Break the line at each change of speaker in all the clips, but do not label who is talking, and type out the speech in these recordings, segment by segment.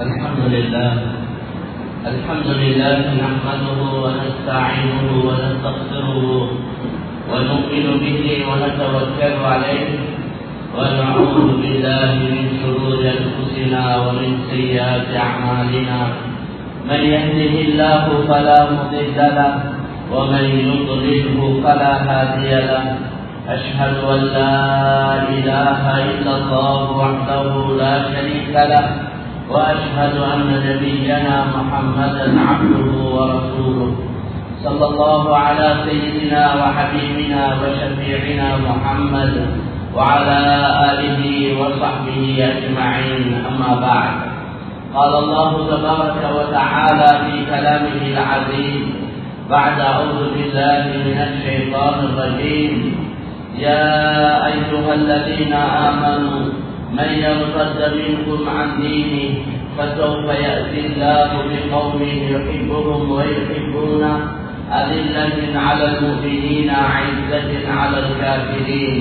الحمد لله نحمده ونستعينه ونستغفره ونؤمن به ونتوكل عليه ونعوذ بالله من شرور انفسنا ومن سيئات اعمالنا من يهده الله فلا مضل له ومن يضلله فلا هادي له أشهد أن لا إله إلا الله وحده لا شريك له وأشهد أن نبينا محمدا عبده ورسوله صلى الله على سيدنا وحبيبنا وشفيعنا محمد وعلى آله وصحبه أجمعين أما بعد قال الله تبارك وتعالى في كلامه العزيز بعد أعوذ بالله من الشيطان الرجيم يا أيها الذين آمنوا من يرتد منكم عن دينه فسوف يأتي الله بقوم يحبهم ويحبونه أذلة على المؤمنين أعزة على الكافرين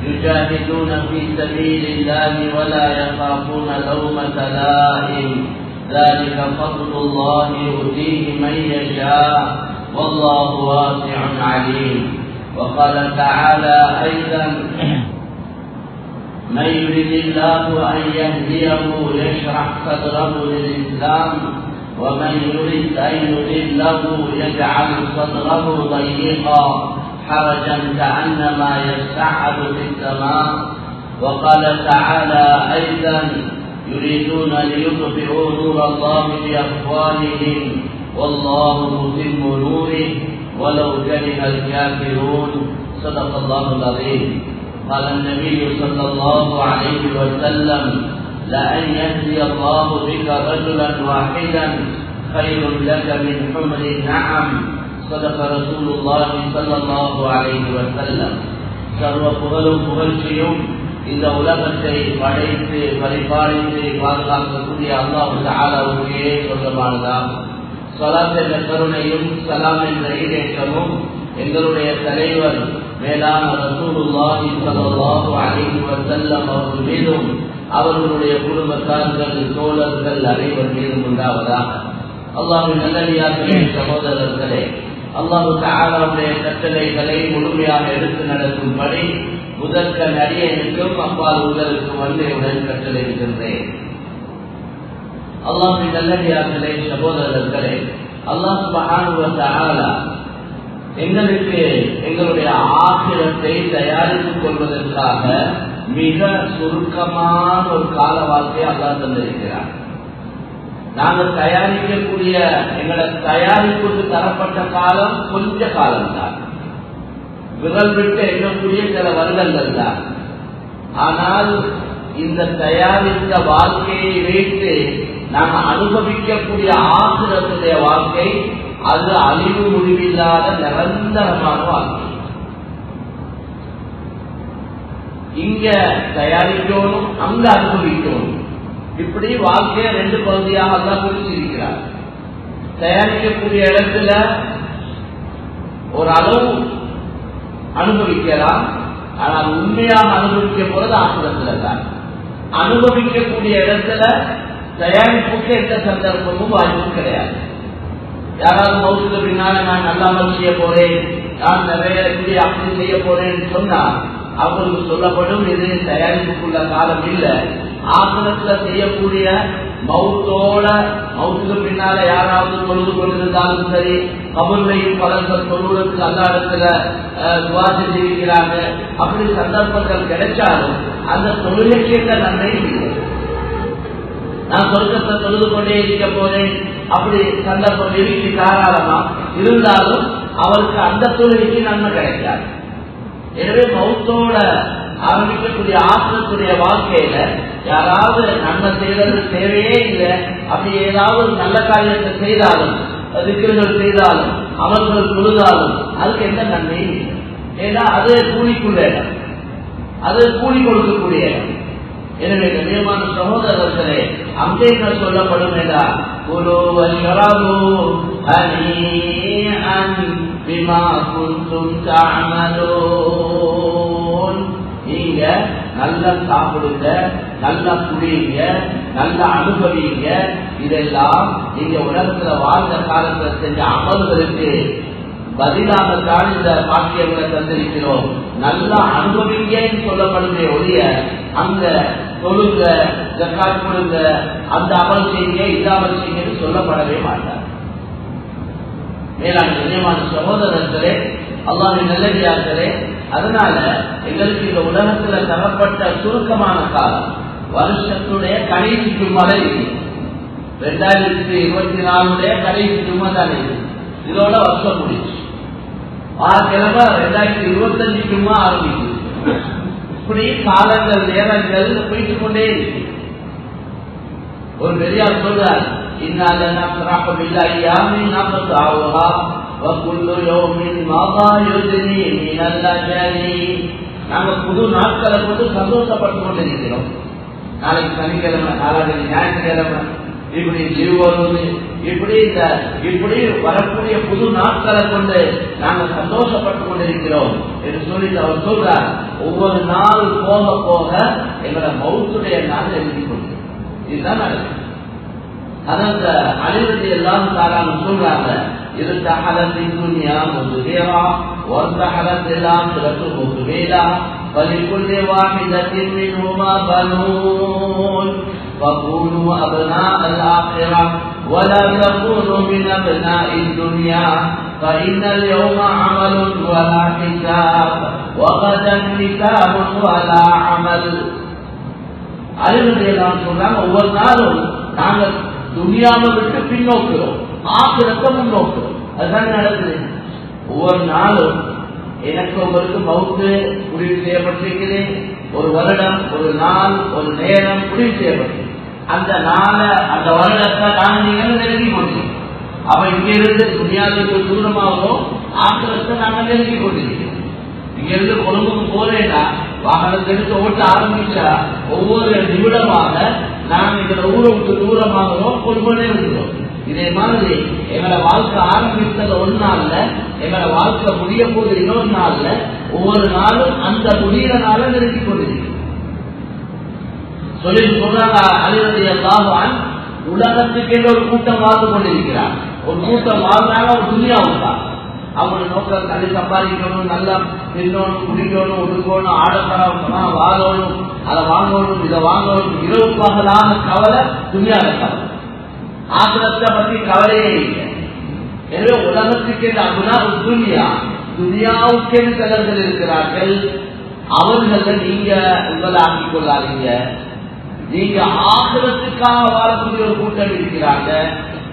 يجاهدون في سبيل الله ولا يخافون لومة لائم ذلك فضل الله يؤتيه من يشاء والله واسع عليم وقال تعالى أيضا من يريد الله أن يهديه يشرح صدره للإسلام ومن يريد أن يضله يجعل صدره ضيقا حرجا كأنما يصعد في السماء وقال تعالى أيضا يريدون ليطفئوا نور الله بأفواههم والله متم نوره ولو كره الكافرون صدق الله العظيم قال النبي صلى الله عليه وسلم لأن يهدي الله بك رجلا واحدا خير لك من حمر النعم صدق رسول الله صلى الله عليه وسلم சர்வ புகழும் புகழ்ச்சியும் இந்த உலகத்தை படைத்து பரிபாலித்து பாதுகாக்கக்கூடிய அல்லாஹ் தஆலாவுக்கே சொந்தமானதாகும். ஸலாத் என்ற கருணையும் சலாம் என்ற ஈடேற்றமும் எங்களுடைய தலைவர் மேலான ரசூலுல்லாஹி ஸல்லல்லாஹு அலைஹி வஸல்லம் அவர்கள் மீதும் அவர்களுடைய குடும்பத்தார்கள் தோழர்கள் அனைவர் மீதும் உண்டாவதாக. அல்லாஹ்வின் நல்லடியார்களே, சகோதரர்களே, அல்லாஹ் தஆலாவுடைய கட்டளைகளை முழுமையாக எடுத்து நடக்கும்படி முதற்க நடிகனுக்கும் அப்பால் உங்களுக்கும் வந்தேவுடன் கட்டளையிடுகின்றேன். அல்லாஹ்வின் நல்லடியார்களே, சகோதரர்களே, அல்லாஹ் சுப்ஹானஹு வ தஆலா எங்களுக்கு எங்களுடைய ஆகிரத்தை தயாரித்துக் கொள்வதற்காக மிக சுருக்கமான ஒரு கால வாழ்க்கையை அல்லாஹ் தந்திருக்கிறார். நாங்கள் தயாரிக்கக்கூடிய எங்களை தயாரிப்புக்கு தரப்பட்ட காலம் கொஞ்ச காலம்தான், விரல் விட்டு எண்ணக்கூடிய சில வருடங்கள் தான். ஆனால் இந்த தயாரித்த வாழ்க்கையை வைத்து நாம் அனுபவிக்கக்கூடிய ஆசிரத்துடைய வாழ்க்கை அது அழிவு முடிவில்லாத நிரந்தரமான வாழ்க்கை. இங்க தயாரிக்கணும், அங்க அனுபவிக்கணும். இப்படி வாழ்க்கையை ரெண்டு பகுதியாக தான் பிரிச்சிருக்கிறார். தயாரிக்கக்கூடிய இடத்துல ஒரு அளவு அனுபவிக்கலாம், ஆனால் உண்மையாக அனுபவிக்க போறது ஆசிரத்துல தான். அனுபவிக்கக்கூடிய இடத்துல தயாரிப்புக்கு எந்த சந்தர்ப்பமும் வாய்ப்பும் கிடையாது. யாராவது மௌத்துக்கு பின்னால நான் நல்லாமல் செய்ய போறேன், நான் நிறைய அப்படி செய்ய போறேன்னு சொன்னா அவங்களுக்கு சொல்லப்படும் இது தயாரிப்புக்குள்ள காலம் இல்லை. ஆசிரத்துல செய்யக்கூடிய மௌத்துக்கு பின்னால யாராவது தொழுது கொண்டிருந்தாலும் சரி, கபூர்லையும் பலர்கள் தொழுவதற்கு அல்லா இடத்துல துவா செஞ்சிருக்கிறாங்க. அப்படி சந்தர்ப்பங்கள் கிடைச்சாலும் அந்த தொழுகைக்கு நன்மை இல்லை. நான் சொர்க்கத்தை தொழுது கொண்டே இருக்க போறேன் அப்படி சந்தர்ப்பம் இருக்கு தாராளமா இருந்தாலும் அவருக்கு அந்த தொழுகைக்கு நன்மை கிடைக்காது. எனவே மௌத்தோட ஆரம்பிக்கக்கூடிய ஆசிரத்துடைய வாழ்க்கையில யாராவது நன்மை செய்யறது தேவையே இல்லை. அப்படி ஏதாவது நல்ல காரியத்தை செய்தாலும், திக்ருகள் செய்தாலும், அமல்கள் தொழுதாலும் அதுக்கு எந்த நன்மையும் இல்லை. ஏன்னா அது கூலிக்குள்ள இடம், அது கூலி கொடுக்கக்கூடிய இடம். எனவே கண்ணியமான சகோதரர்களே, அங்கே சொல்லப்படும் நீங்க நல்லா சாப்பிடுங்க, நல்லா குடியுங்க, நல்லா அனுபவிங்க, இதெல்லாம் நீங்க உலகத்துல வாழ்ந்த காலத்துல செஞ்ச அமல்களுக்கு பதிலாகத்தான் இந்த பாக்கியங்களை தந்திருக்கிறோம், நல்லா அனுபவிங்கன்னு சொல்லப்படுகிற ஒழிய அங்க தொழுங்க ஜக்காத் கொடுங்க அந்த அமல் செய்யுங்க இந்த அமல் செய்யுங்கன்னு சொல்லப்படவே மாட்டார். மேலான கண்ணியமான சகோதரர்களே, அல்லாஹ்வின் நல்லடியார்களே, அதனால எங்களுக்கு இந்த உலகத்துல தரப்பட்ட சுருக்கமான காலம் வருஷத்துடைய கடைசி ஜும்மாதான் இருக்கு. 2024 கடைசி ஜும்மா தான் இருக்கு. இதோட வருஷம் முடிச்சு 6 கிழமை 2025 ஜும்மா ஆரம்பிக்குது. இப்படி காலங்கள் நேரங்கள் போயிட்டு கொண்டே இருக்கு. ஒரு பெரியார் சொல்றார், நாங்க புது நாட்களை கொண்டு சந்தோஷப்பட்டு கொண்டிருக்கிறோம். நாளைக்கு சனிக்கிழமை, நாளைக்கு ஞாயிற்றுக்கிழமை, இப்படி லீவ் வருவது, இப்படி வரக்கூடிய புது நாட்களை கொண்டு நாங்கள் சந்தோஷப்பட்டு கொண்டிருக்கிறோம் என்று சொல்லி அவர் சொல்றார். ஒவ்வொரு நாள் போக போக எங்களோட மௌத்துடைய நாள் எழுதி கொண்டு இதுதான் நடக்குது. அதற்கு அழிவதை எல்லாம் தாராளம் சொல்றாங்க. இருத்தஹலத் துன்யா முதுஹிரா வர்தஹலத் ஆகிரத்து முக்பிலா ஃபலிகுல்லி வாஹிதத்தின் மின்ஹுமா பனூன் فكونوا أبناء الآخرة ولا تكونوا من أبناء الدنيا فإن اليوم عمل ولا حساب وغدا حساب ولا عمل. அறிவுரையெல்லாம் சொல்றாங்க, ஒவ்வொரு நாளும் நாங்கள் துனியாவை விட்டு பின்னோக்கிறோம், ஆகிரத்தை முன்னோக்கிறோம். அதுதான் நடக்குது. ஒவ்வொரு நாளும் எனக்கு உங்களுக்கு மவுத்து முடிவு செய்யப்பட்டிருக்கிறது. ஒரு வருடம், ஒரு நாள், ஒரு நேரம் முடிவு செய்யப்பட்டு அந்த நாளை அந்த வருடத்தை நாங்கள் நீங்கள் நெருங்கி கொண்டிருக்கோம். அப்ப இங்கிருந்து துனியாவுக்கு தூரமாகவும் ஆக்கிரத்தை நாங்கள் நெருங்கி கொண்டிருக்கிறோம். இங்கிருந்து கொழும்புக்கு போறேன்னா வாகனத்தை எடுத்து ஓட்ட ஆரம்பிச்சா ஒவ்வொரு நிமிடமாக நாங்கள் எங்களை ஊரை விட்டு தூரமாகிறோம், கொள்கொண்டே இருக்கிறோம். இதே மாதிரி எங்களோட வாழ்க்கை ஆரம்பித்தது ஒரு நாள்ல, எங்களோட வாழ்க்கை முடிய போது இன்னொரு நாள்ல, ஒவ்வொரு நாளும் அந்த முடிகிற நாள நெருங்கி கொண்டிருக்கிறோம். சொல்லி சொல்றாங்க அலிரலியல்லாஹு உலகத்துக்கு ஒரு கூட்டம் வாழ்ந்து கொண்டிருக்கிறார். ஒரு கூட்டம் வாழ்ந்தாங்க ஒரு துனியாவுக்காக. அவங்களோட நோக்கம் தள்ளி சம்பாதிக்கணும், நல்லா தின்னணும், குடிக்கணும், உடுக்கணும், ஆடப்படமா வாழணும், அதை வாங்கணும், இதை வாங்கணும், இரவு பகலான கவலை துனியாத கவலை, ஆசிரத்தை பற்றி கவலையே இல்லை. எனவே உலகத்துக்கு அப்படின்னா ஒரு துனியாவுக்கு சிலர்கள் இருக்கிறார்கள். அவர்களை நீங்க உங்களை ஆக்கிக் கொள்ளாதீங்க. நீங்க ஆசிரத்துக்காக வாழக்கூடிய ஒரு கூட்டம் இருக்கிறாங்க.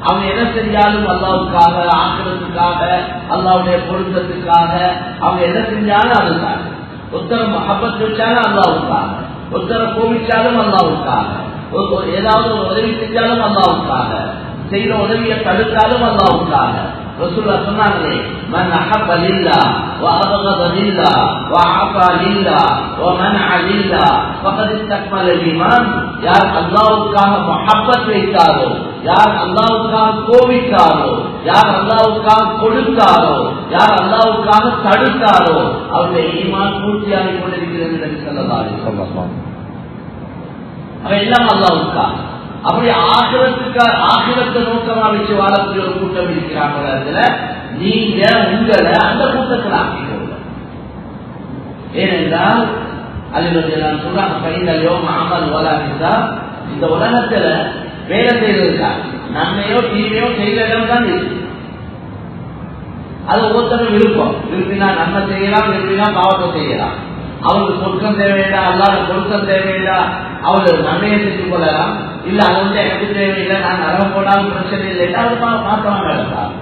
அவங்க எதை செஞ்சாலும் அல்லாவுக்காக, ஆக்கிரத்துக்காக, அல்லாவுடைய பொருத்தத்துக்காக, அவங்க எதை செஞ்சாலும் அதுக்காக. ஒருத்தர மஹப்பத் வச்சாலும் அல்லாவுக்காக, ஒருத்தர கோவிச்சாலும் அல்லாவுக்காக, ஏதாவது ஒரு உதவி செஞ்சாலும் அல்லாவுக்காக, செய்யற உதவியை தடுத்தாலும் அல்லாவுக்காக. ரசூலுல்லாஹ் சொன்னாங்களே, மன் அஹப்ப லில்லாஹ் வ அபகத லில்லாஹ் வ ஆஃபா லில்லாஹ் வ மன்அ லில்லாஹ் ஃபகத் இஸ்தக்மல ஈமான். யார் அல்லாஹ்வுக்காக மஹப்பத் வைத்தாரோ, யார் அல்லாஹ்வுக்காக கோபித்தாரோ, யார் அல்லாஹ்வுக்காக கொடுத்தாரோ, யார் அல்லாஹ்வுக்காக தடுத்தாரோ அவருடைய ஈமான் பூர்த்தியாகிக் கொண்டிருக்கிறது என்று ஸல்லல்லாஹு அலைஹி வஸல்லம். அவ எல்லாம் அல்லாஹ்வுக்காக. அப்படி ஆகிரத்தை நோக்கமா வச்சு வாழக்கூடிய ஒரு கூட்டம் இருக்கிறாங்க. நீங்க உங்களை அந்த கூட்டத்தில் ஆக்கிக்கொள்ள. ஏனென்றால் அதில் சொல்றாங்க, பையனையோ மாமல் வளாகிட்டா இந்த உலகத்துல வேலை செய்வதற்காக நன்மையோ தீமையோ செய்த இடம் தான் இருக்கு. அது ஒவ்வொருத்தரும் விருப்பம். விரும்பினா நன்மை செய்யலாம், விரும்பினா பாவத்தை செய்யலாம். அவருக்கு சொர்க்கம் தேவையில்லை, அல்லாத பொருத்தம் தேவையில்லை, அவர்கள் நன்மையை செஞ்சு கொள்ளலாம். இல்ல அது வந்து எனக்கு தேவையில்லை, நான் நரகம் போடாமல் பிரச்சனை இல்லை, அவர் மாற்றமாக நடந்தார்.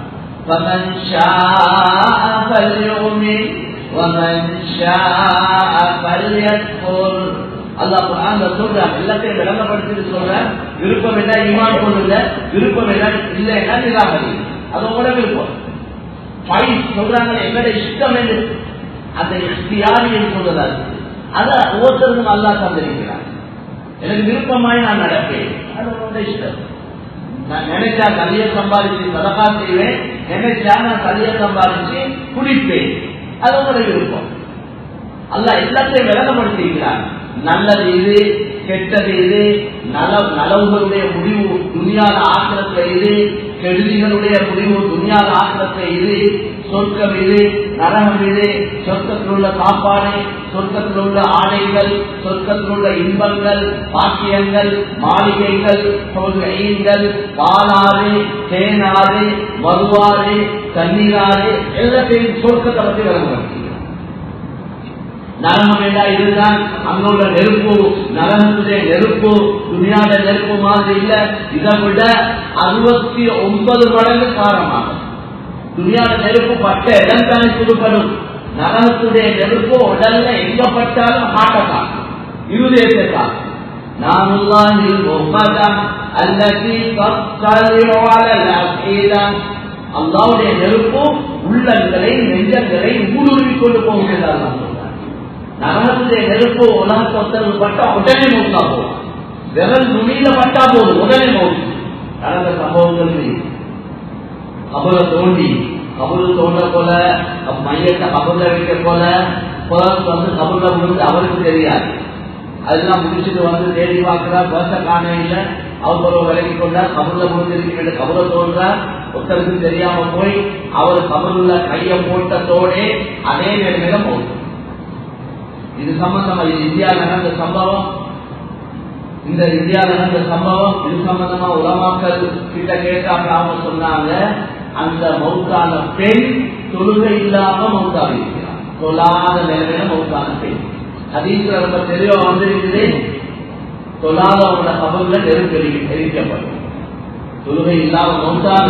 அல்லாஹ் குர்ஆன்ல சொல்றான், எல்லாத்தையும் விளங்கப்படுத்திட்டு சொல்றேன். விருப்பம் என்ன ஈமான் கொள்ளுங்க, விருப்பம் என்ன இல்லைன்னா நிராகரி, அது உங்களோட விருப்பம். சொல்றாங்க எங்களோட இஷ்டம் என்று, அந்த இஷ்டியாரியை சொல்றதா அதை ஒவ்வொருத்தருக்கும் அல்லாஹ் தந்திருக்கிறார். எனக்கு விருப்பமாய் நான் நடப்பேன், அது உங்களோட இஷ்டம். நான் நினைச்சா கலிய சம்பாதிச்சு சதகா செய்வேன், நினைச்சா நான் கலிய சம்பாதிச்சு குடிப்பேன், அது உங்களோட விருப்பம். அல்லாஹ் எல்லாத்தையும் விளங்கப்படுத்திருக்கிறார். நல்லது இது, கெட்டது இது, நலவுகளுடைய முடிவு துணியாத கெடுதிகளுடைய முடிவு துன்யால ஆக்கிரத்தை இது, சொர்க்கம் இது, நரகம் இது, சொர்க்கத்தில் உள்ள சாப்பாடு, சொர்க்கத்தில் உள்ள ஆடைகள், சொர்க்கத்தில் உள்ள இன்பங்கள், பாக்கியங்கள், மாளிகைகள், ஈன்கள், பாலாறு, தேனாறு, மறுவாறு, தண்ணீராறு, எல்லாத்தையும் சொர்க்கத்தை பற்றி விளங்குவாங்க. நரகம் என்றா இதுதான், அங்குள்ள நெருப்பு, நரகத்துடைய நெருப்பு துணியாட நெருப்பு மாதிரி இல்ல, இதை விட 69 மடங்கு காரணமாகும். துணியாட நெருப்பு பட்ட இடம் தானே சுடுபடும், நரகத்துடைய நெருப்பு உடல்ல எங்க பட்டாலும் காட்டலாம், இருதயத்தான். அல்லாஹ்வுடைய நெருப்பு உள்ளங்களை நெஞ்சங்களை ஊடுருவி கொண்டு போகிறார்கள். நரகத்துடைய நெருப்பு உலகத்தை ஒத்தரவு பட்டா உடனே மௌத்தா போகும், விரல் நுனியில பட்டா போதும் உடனே மௌத்து. நடந்த சம்பவங்கள் கபரை தோண்டி, கபரு தோண்ட போல, மையத்தை கபர்ல வைக்க போல, வந்து கபர்ல விழுந்து அவருக்கு தெரியாது. அதெல்லாம் முடிச்சுட்டு வந்து தேடி பார்க்கிறார், பர்ச காண இல்லை, அவர் விலகி கொண்டார், கபர்ல விழுந்திருக்கிற கபரை தோன்றார், ஒருத்தருக்கு தெரியாம போய் அவர் கபருள்ள கையை போட்டதோடே அதே நிலைமையில போகும். இது சம்பந்தமா, இது இந்தியாவில் நடந்த சம்பவம், இந்த இந்தியாவில் நடந்த சம்பவம். இது சம்பந்தமா உலமாக்கள் கிட்ட கேட்டாங்க, அவங்க சொன்னாங்க அந்த மௌத்தான பெண் தொழுகை இல்லாம மௌத்தாக இருக்கிறார், தொழாத நிலைமையில மௌத்தான பெண். ஹதீஸ்ல ரொம்ப தெளிவா வந்திருக்குது, தொழாதவங்கள கபர்ல நெருப்பு எரிக்கப்படும், தொழுகை இல்லாம மௌத்தான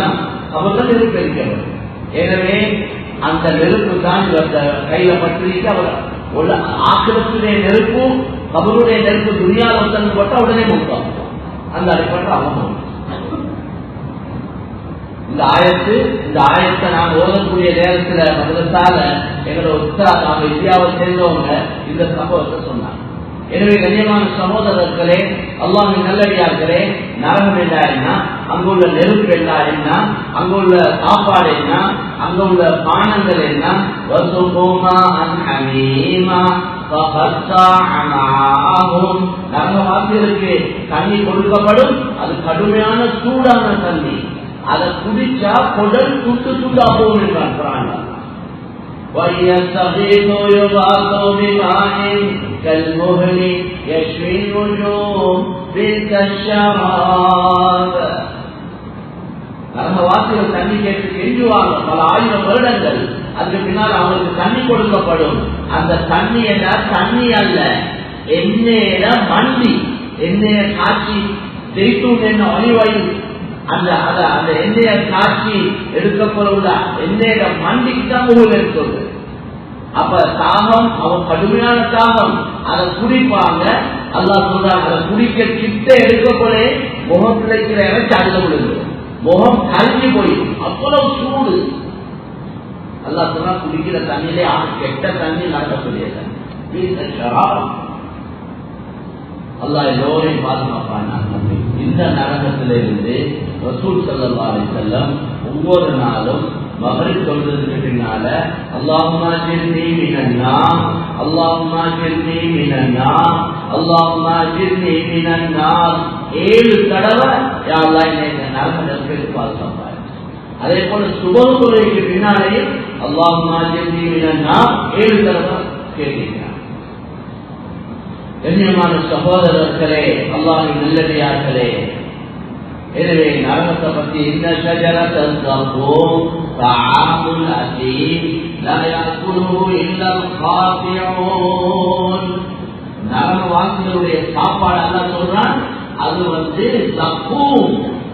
கபர்ல நெருப்பு எரிக்கப்படும். எனவே அந்த நெருப்பு தான் கையில பற்றிட்டு அவர் ஆக்கிரத்துடைய நெருப்பு, கபருடைய நெருப்பு துணியால் ஒருத்தன் போட்டா உடனே மௌத்தாகும். அந்த அடிப்பட்ட அவன் இந்த ஆயத்தை நான் ஓதக்கூடிய நேரத்தில் மதத்தால எங்களோட உத்தரா நாம இந்தியாவை சேர்ந்தவங்க இந்த சம்பவத்தை சொன்னாங்க. எனவே கண்ணியமான சகோதரர்களே, அல்லாஹ்வின் நல்லடியார்களே, நரகம் என்றா என்ன, அங்குள்ள நெருப்பு என்றா என்ன, அங்குள்ள சாப்பாடு என்ன, அங்குள்ள பானங்கள் என்ன, நரகவாசிகளுக்கு தண்ணி கொடுக்கப்படும், அது கடுமையான சூடான தண்ணி, அதை குடிச்சா குடல் துண்டு துண்டா போகும் என்றான் குர்ஆன்ல. وَيَسْتَغِيثُوا يُغَاثُوا بِمَاءٍ كَالْمُهْلِ يَشْوِي الْوُجُوهَ بِئْسَ الشَّرَابُ. நரகவாசிகள் தண்ணி கேட்டு கெஞ்சுவாங்க பல ஆயிரம் வருடங்கள். அதுக்கு பின்னால் அவங்களுக்கு தண்ணி கொடுக்கப்படும். அந்த தண்ணி என்ன, தண்ணி அல்ல, எண்ணெயில மண்டி, எண்ணெயை காய்ச்சி, ஜெய்தூன் எண்ணெய், ஒலிவாயு, அந்த எண்ணெயை காய்ச்சி எடுக்கப்போல எண்ணெயில மண்டிக்கு தான் முகல் இருக்கிறது. அப்ப தாகம், அவன் கடுமையான தாகம், அதை குடிப்பாங்க. அல்லாஹ் சொல்றாங்க, அதை குடிக்க கிட்ட எடுக்க போல முகம் கிடைக்கிற இறைச்சி அதுல விழுந்து முகம் கழிஞ்சு போய் அவ்வளவு சூடு. அல்லாஹ் சொன்னா குடிக்கிற தண்ணியிலே கெட்ட தண்ணி நடக்கக்கூடிய அல்லாஹ் எல்லோரையும் பாதுகாப்பான இந்த நரகத்திலிருந்து ரசூல் ஸல்லல்லாஹு அலைஹி வஸல்லம் ஒவ்வொரு நாளும் மகரிப் தொழுதற்கு பின்னால அல்லாஹும்ம அஜிர்னி மினன் நார், அல்லாஹும்ம அஜிர்னி மினன் நார், அல்லாஹும்ம அஜிர்னி மினன் நார் 7 தடவை யா அல்லாஹ் என்னை இந்த நரகத்திலிருந்து பாதுகாப்பாய். அதே போல சுபஹ் தொழுகைக்கு பின்னாலேயும் அல்லாஹும்ம அஜிர்னி மினன் நார் 7 தடவை கேட்கிறார். கண்ணியமான சகோதரர்களே, அல்லாஹ்வின் நல்லடியார்களே, எனவே நரகத்தை பற்றி இந்த ஷஜரத்தல் தக்கூம் தஆமுல் அஸீம் லா யாக்குலுஹு இல்லல் காஃபிஊன். நரகவாசிகளுடைய சாப்பாடு அல்லாஹ் சொல்றான், அது தக்கூம்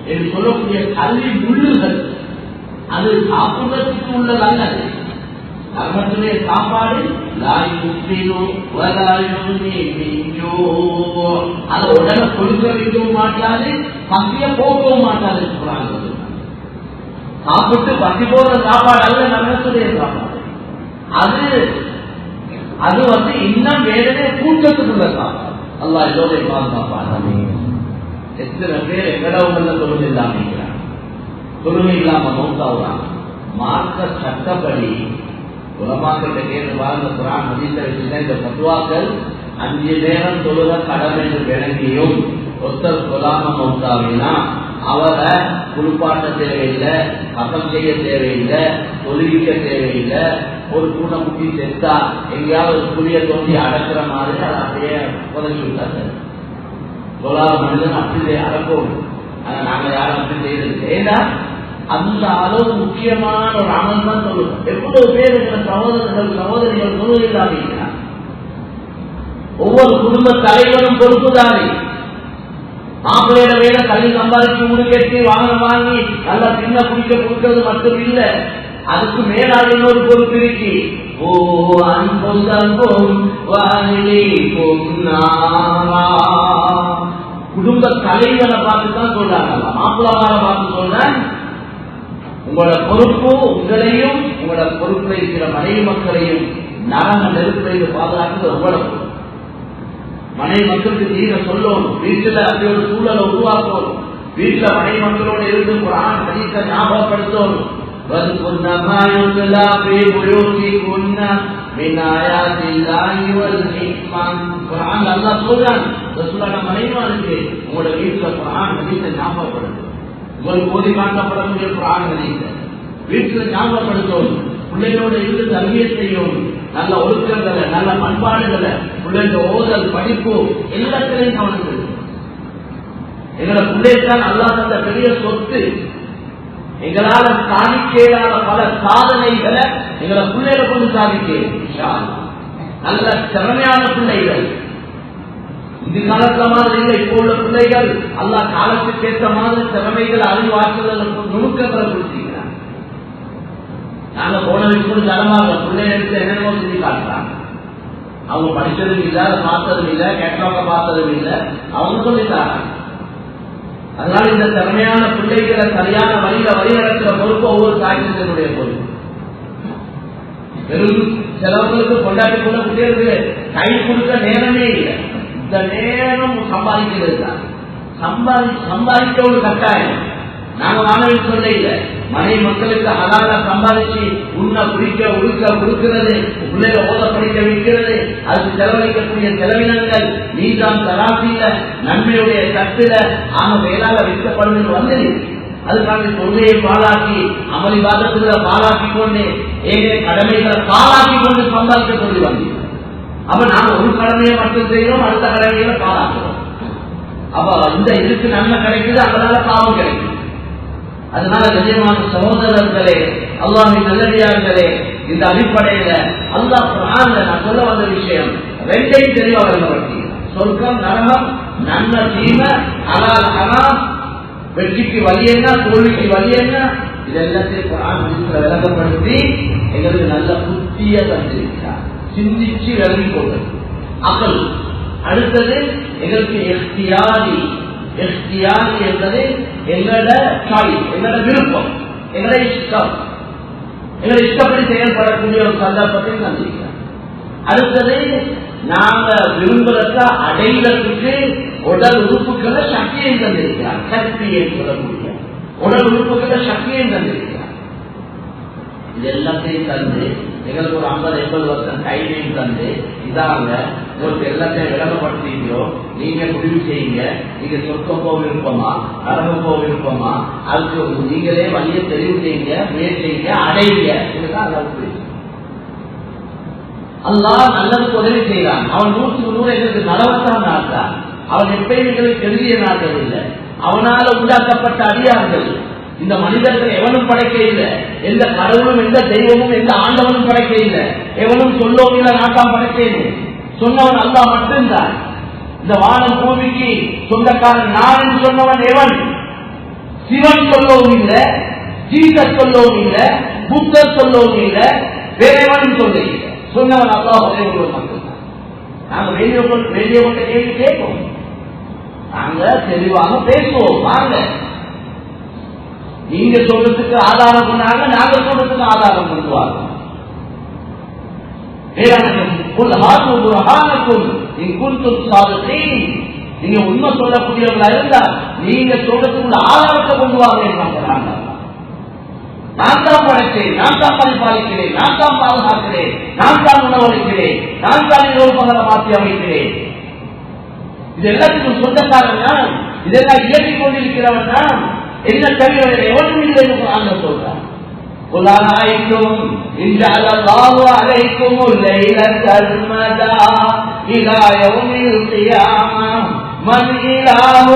என்று சொல்லக்கூடிய கல்வி முள்ளுகள், அது சாப்பிடுறதுக்கு உள்ளதல்ல. நரகத்துடைய சாப்பாடு அது உடனே கொடுக்க வைக்கவும் மாட்டாது, பசிய போக்கவும் மாட்டாது. சாப்பிட்டு பசி போற சாப்பாடு அல்ல நரகத்துடைய சாப்பாடு. அது இன்னும் வேறே கூட்டத்துக்குள்ள சாப்பாடு. அல்லாஹ் எல்லோரை பாதுகாப்பாங்க. எத்தனை பேர் எங்கடவுல தொழுகை இல்லாம தொழுகை இல்லாம மௌத்தாவுறாங்க. மார்க்க சட்டப்படி உலமாக்கிட்ட கேட்டு வாழ்ந்த குர்ஆன் ஹதீஸை வச்சுதான் இந்த ஃபத்வாக்கள் 5 நேரம் தொழுக கடமை என்று விளங்கியும் ஒருத்தர் சொல்லாம மௌத்தாவினா அவரை குளிப்பாட்ட தேவையில்லை, கபம் செய்ய தேவையில்லை, தொழுவிக்க தேவையில்லை. ஒரு பூனை குட்டி செத்தா எங்கேயாவது புளிய தோண்டி அடக்கிற மாதிரி அதை அப்படியே புதைச்சு விட்டாங்க. தொழாத மனிதன் அப்படி அடக்கும். ஆனா நாங்க யாரும் அப்படி செய்யறது ஏன்னா அந்த அளவு முக்கியமான ஒரு அமல் தான் சொல்லுவோம். எவ்வளவு பேர் இருக்கிற சகோதரர்கள் சகோதரிகள் தொழுகிறாங்க. ஒவ்வொரு குடும்ப தலைவரும் பொறுப்புதானே. மாப்பிள்ளையிட வேலை தள்ளி சம்பாதிச்சு முடிக்கட்டி வாகனம் வாங்கி நல்லா சின்ன குடிக்க கொடுக்கிறது மட்டும் இல்ல, அதுக்கு மேலாக இன்னொரு பொறுப்பு இருக்கு. ஓ அன்பும் குடும்ப தலைவரை பார்த்துதான் சொல்றாங்க. மாப்பிள்ளார பார்த்து சொல்ற உங்களோட பொறுப்பு உங்களையும் உங்களோட பொறுப்புல இருக்கிற மனைவி மக்களையும் நரக நெருப்பிலிருந்து பாதுகாக்கிறது உங்களோட பொறுப்பு. மனைவி மக்களுக்கு தீர சொல்லணும், வீட்டுல அப்படி ஒரு சூழலை உருவாக்கணும், வீட்டுல மனைவி மக்களோட இருந்து குர்ஆன் ஹதீஸை ஞாபகப்படுத்தணும். மனைவிமாருக்கு உங்களோட வீட்டுல குர்ஆன் ஹதீஸை ஞாபகப்படுத்தணும். உங்களுக்கு ஓதி காட்டப்படக்கூடிய குர்ஆன் ஹதீஸை வீட்டுல ஞாபகப்படுத்தணும். பிள்ளைகளோட இருந்து தர்பியத்தையும் நல்ல ஒழுக்கங்களை நல்ல பண்பாடுகளை பிள்ளைங்க ஓதல் படிப்பு எல்லாத்திலையும் கவனித்து எங்களை பிள்ளைத்தான் நல்லா தந்த பெரிய சொத்து. எங்களால சாதிக்கையிலான பல சாதனைகளை எங்களை பிள்ளைகளை கொண்டு சாதிக்க நல்ல திறமையான பிள்ளைகள். இந்த காலத்துல மாதிரி இல்லை. இப்போ உள்ள பிள்ளைகள் அல்லா காலத்துக்கு ஏற்ற மாதிரி திறமைகள் அறிவாற்றுதல் நுணுக்கங்களை கொடுத்தீங்க. நாங்க போன விஷயம் தரமாக பிள்ளைகளுக்கு என்னென்னமோ செஞ்சு காட்டுறாங்க. அவங்க படிச்சதும் இல்லை, பார்த்ததும் இல்லை, கேட்டாங்க பார்த்ததும் இல்லை, அவங்க சொல்லிட்டாங்க. அதனால இந்த திறமையான பிள்ளைகளை சரியான வழியில வழிநடத்துற பொறுப்பு ஒவ்வொரு தாய்ச்சினுடைய பொறுப்பு. வெறும் சிலவங்களுக்கு கொண்டாடி கொள்ள முடியாது, கை கொடுக்க நேரமே இல்லை. இந்த நேரம் சம்பாதிக்கிறது தான். சம்பாதிக்க ஒரு கட்டாயம். நாங்க மாணவி சொல்ல இல்லை, மனைவி மக்களுக்கு அழகா சம்பாதிச்சு உண்ண குடிக்க உடுக்க கொடுக்கிறது, பிள்ளைகளை ஓத படிக்க வைக்கிறது, அதுக்கு செலவழிக்கக்கூடிய செலவினங்கள் நீதான் தராசியில நன்மையுடைய தட்டுல ஆக மேலாக வைக்கப்படுவது வந்து அதுக்காக தொல்லையை பாலாக்கி அமளி பாதத்துல பாலாக்கி கொண்டு ஏழை கடமைகளை பாலாக்கி கொண்டு சம்பாதிக்க சொல்லி வந்து அப்ப நாங்க ஒரு கடமையை மட்டும் செய்யறோம், அடுத்த கடமைகளை பாலாக்குறோம். அப்ப இந்த இதுக்கு நன்மை கிடைக்குது, அதனால பாவம் கிடைக்குது. அதனால நிஜமான சகோதரர்களே, அல்லாஹ்வின் நல்லடியார்களே, இந்த அடிப்படையில அல்லாஹ் குர்ஆன்ல நான் சொல்ல வந்த விஷயம் ரெண்டையும் தெளிவாக விளக்கி, சொர்க்கம் நரகம், நன்மை தீமை, ஹலால் ஹராம், வெற்றிக்கு வழி என்ன, தோல்விக்கு வழி என்ன, இதெல்லாத்தையும் குர்ஆன் ஹதீஸ்ல விளக்கப்படுத்தி எங்களுக்கு நல்ல புத்திய தந்திருக்கிறார். சிந்திச்சு விளங்கி கொண்டது அகல். அடுத்தது எங்களுக்கு இஹ்தியாரி. இஹ்தியாரி என்பது எங்களோட சாய்ஸ், எங்களோட விருப்பம், எங்களோட இஷ்டம், எங்களை இஷ்டப்படி செயல்படக்கூடிய ஒரு சந்தர்ப்பத்தை தந்திருக்கிறார். அடுத்தது நாங்க விரும்புறத அடைவதற்கு உடல் உறுப்புகளை சக்தியை தந்திருக்கிறார். சக்தியை சொல்லக்கூடிய உடல் உறுப்புகளை சக்தியை தந்திருக்கிறார். இது எல்லாத்தையும் தந்து எங்களுக்கு ஒரு 50-80 வருஷம் டைமையும் தந்து இதாங்க உங்களுக்கு எல்லாத்தையும் விளங்கப்படுத்திங்களோ, நீங்க முடிவு செய்யுங்க. நீங்க சொர்க்கம் போக விருப்பமா, நரகம் போக விருப்பமா, அதுக்கு நீங்களே வழியை தெரிவு செய்யுங்க, முயற்சி செய்யுங்க, அடையுங்க. இதுதான் அளவுக்கு அல்லாஹ் நல்லதுக்கு உதவி செய்யறான். அவன் 100 எங்களுக்கு நலவத்தான் நாட்டான். அவன் எப்பயும் எங்களுக்கு எழுதிய நாட்கள் இல்லை. அவனால உண்டாக்கப்பட்ட அடியார்கள். இந்த மனிதர்கள் எவனும் படைக்க இல்லை, எந்த கடவுளும் எந்த தெய்வமும் எந்த ஆண்டவனும் படைக்க இல்லை, எவனும் சொல்லவும் இல்லை, நாட்டாம் படைக்க இல்லை. சொன்னவன் அல்லாஹ் மட்டும்தான். இந்த வானம் பூமிக்கு சொந்தக்காரன் நான் என்று சொன்னவன் எவன்? சிவன் சொல்லவும் இல்லை, ஜீசஸ் சொல்லவும் இல்லை, புத்தர் சொல்லவும் இல்லை, வேறவனும் சொல்ல இல்லை. சொன்னவன் அல்லாஹ் ஒரே ஒரு மட்டும்தான். நாங்க வெளியே கொண்ட கேள்வி கேட்போம், நாங்க தெளிவாக பேசுவோம். வாங்க, நீங்க சொல்றதுக்கு ஆதாரம் கொண்டாங்க, நாங்க சொல்றதுக்கு ஆதாரம் கொண்டு வாங்க. நீங்க உண்மை சொல்லக்கூடியவர்களா இருந்தா நீங்க சொல்றதுக்குள்ள ஆதாரத்தை கொண்டு வாங்க. நான் தான் படைத்தேன், நான் தான் பரிபாலிக்கிறேன், நான் தான் பாதுகாக்கிறேன், நான் தான் உணவளிக்கிறேன், நான் தான் நிரூபங்களை மாற்றி அமைக்கிறேன். இது எல்லாத்துக்கும் சொந்தக்காரன் தான், இதெல்லாம் இயக்கிக் கொண்டிருக்கிறவன் தான். என்ன தவிர எவனும் இல்லை என்று குர்ஆன்ல சொல்றான். قل أرأيتم إن جعل الله عليكم الليل سرمدا إلى يوم القيامة من إله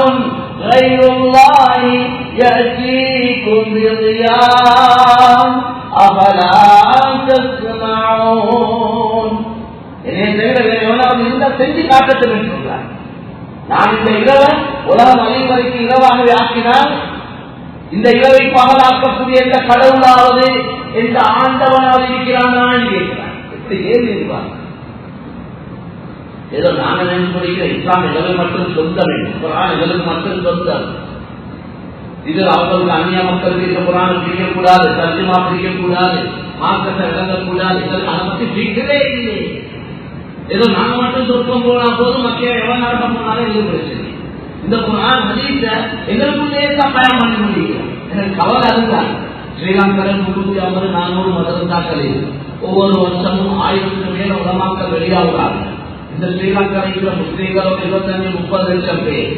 غير الله يأتيكم بضياء أفلا تسمعون. என்னை தவிர வேறு எவனாவது இருந்தால் செஞ்சு காட்டட்டும் என்று சொல்றார். நான் இந்த இரவை உலகம் அழியும் வரைக்கும் இரவாகவே ஆக்கினால் இந்த இரவை பகலாக்கக்கூடிய எந்த கடவுளாவது எந்த ஆண்டவனாவது இருக்கிறானா கேட்கிறான். எப்படி ஏன் இருப்பார்? ஏதோ நாங்கள் நினைச்சு இஸ்லாம் எங்களுக்கு மட்டும் சொந்தம், குர்ஆன் எங்களுக்கு மட்டும் சொந்தம். இதில் அவர்களுக்கு அந்நிய மக்களுக்கு இந்த குர்ஆன் பிரிக்கக்கூடாது, தர்ஜுமா பிரிக்கக்கூடாது, மார்க்கத்தை விளங்கக்கூடாது. இதற்கு அதை பற்றி பிரிக்கவே இல்லை. ஏதோ நாங்க மட்டும் சொற்பம் போனா போதும், மக்கள் எவ்வளவு நடக்க போனாலும் எங்களுக்கு பிரச்சனை. இந்த குர்ஆன் ஹதீஸ எங்களுக்குள்ளே தான் பயன் பண்ண முடியும். எனக்கு கவலை அதுதான். ஸ்ரீலங்காவில் 350-400 மதரசாக்கள் ஒவ்வொரு வருஷமும் 1000க்கு மேல உலமாக்கள் வெளியாகிறாங்க. இந்த ஸ்ரீலங்காவில் இருக்கிற முஸ்லீம்களும் 25-30 லட்சம் பேர்.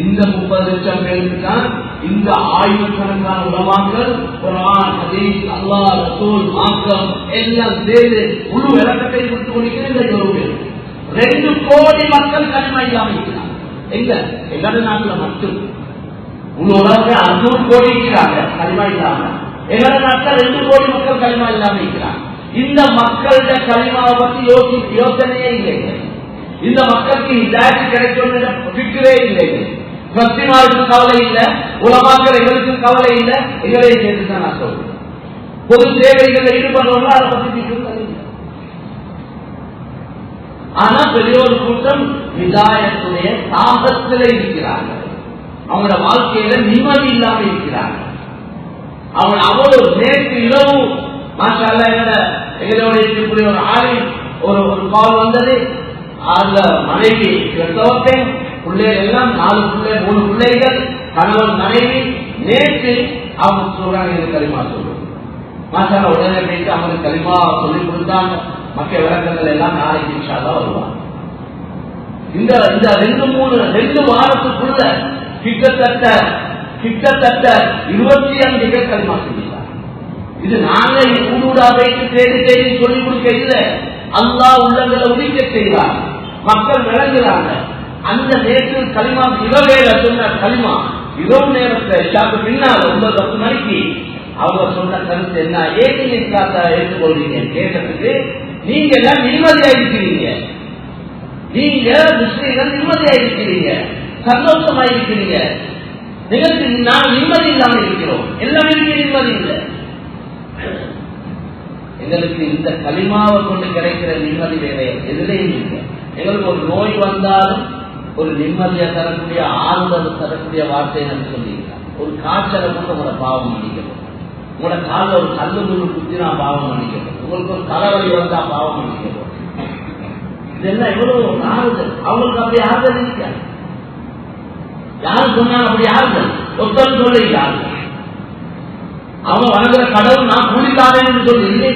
இந்த 30 லட்சம் பேருக்கு தான் இந்த ஆயிரக்கணக்கான உலமாக்கள் குர்ஆன், ஹதீஸ், அல்லாஹ், ரசூல், மார்க்கம் எல்லாம் சேர்ந்து முழு விளக்கத்தை கொடுத்து கொண்டிருக்கிற இந்த யூரோப்பில் 2 கோடி மக்கள் கனிமா இல்லாமல் இருக்கிறாங்க. எங்க எங்கட நாட்டுல மட்டும் முழு உலகத்தை 600 கோடி இருக்கிறாங்க கனிமா இல்லாம. எங்கட நாட்டுல 2 கோடி மக்கள் கனிமா இல்லாம இருக்கிறாங்க. இந்த மக்களோட கனிமாவை பத்தி யோசனையே இல்லை. இந்த மக்களுக்கு ஹிதாயத் கிடைக்கும் பிக்கவே இல்லை. பக்திமாருக்கு கவலை இல்லை, உலமாக்கள் எங்களுக்கு கவலை இல்லை. எங்களையும் சேர்த்து தான் நான் சொல்றேன். பொது சேவைகளில் ஈடுபடுறவங்க அதை பத்தி பிக்கவே இல்லை. ஆனா பெரிய ஒரு கூட்டம் ஹிதாயத்துடைய தாகத்தில் இருக்கிறார்கள். அவங்களோட வாழ்க்கையில நிம்மதி இல்லாமல் இருக்கிறார்கள். அவங்க அவ்வளவு நேற்று இரவு மாஷா அல்லாஹ் எங்களோட இருக்கக்கூடிய ஒரு ஆளை ஒரு கால் வந்தது. அந்த மனைவி கிறிஸ்தவத்தை பிள்ளைகள் எல்லாம் 4 பிள்ளை 3 பிள்ளைகள் கணவன் மனைவி. நேற்று அவங்க சொல்றாங்க இது களிமா சொல்லுவோம். மாஷா அல்லாஹ் உடனே போயிட்டு அவங்களுக்கு களிமா சொல்லிக் கொடுத்தாங்க. மக்கள் விளக்கங்கள் எல்லாம் நாளைக்கு இன்ஷா அல்லாஹ் வருவாங்க. இந்த 2 வாரத்துக்குள்ள கிட்டத்தட்ட 25 பேர் களிமா சொல்லிட்டாங்க. இது நாங்க ஊடா வைத்து தேடி சொல்லிக் கொடுக்க இல்லை. அல்லாஹ் உள்ளங்களை உதிக்க செய்வார். மக்கள் விளங்குறாங்க. அந்த நேரத்தில் களிமா இரவேல சொன்ன களிமா இரவு நேரத்தில் பின்னால் 9-10 மணிக்கு அவங்க சொன்ன கருத்து என்ன? ஏன் நீங்க ஏற்றுக்கொள்றீங்க கேட்டதுக்கு, நீங்க எல்லாம் நிம்மதியா இருக்கிறீங்க, நீங்க முஸ்லீம்கள் நிம்மதியா இருக்கிறீங்க, சந்தோஷமா இருக்கிறீங்க. எங்களுக்கு நான் நிம்மதி இல்லாம இருக்கிறோம். எல்லாமே நிம்மதி இல்லை. எங்களுக்கு இந்த களிமாவை கொண்டு கிடைக்கிற நிம்மதி வேற எதிரையும் இல்லை. எங்களுக்கு ஒரு நோய் வந்தாலும் ஒரு நிம்மதியை தரக்கூடிய ஆறுதல் தரக்கூடிய வார்த்தை என்று சொல்லியிருக்காங்க. ஒரு காய்ச்சலை கொண்டு உங்களோட பாவம் மன்னிக்கப்படும். உங்களோட காலில் ஒரு கல்லு முள்ளு குத்தினா பாவம் மன்னிக்கப்படும். உங்களுக்கு ஒரு தலைவலி வந்தா பாவம் மன்னிக்கப்படும். இதெல்லாம் எவ்வளவு ஆறுதல். அவங்களுக்கு அப்படி ஆறுதல் இருக்காது. யாரும் சொன்னாங்க அப்படி ஆறுதல் ஒருத்தர் சொல்லிருக்காங்க. அவங்க வணங்குற கடவுள் நான் கூலிக்காதேன் என்று சொல்லி இல்லை.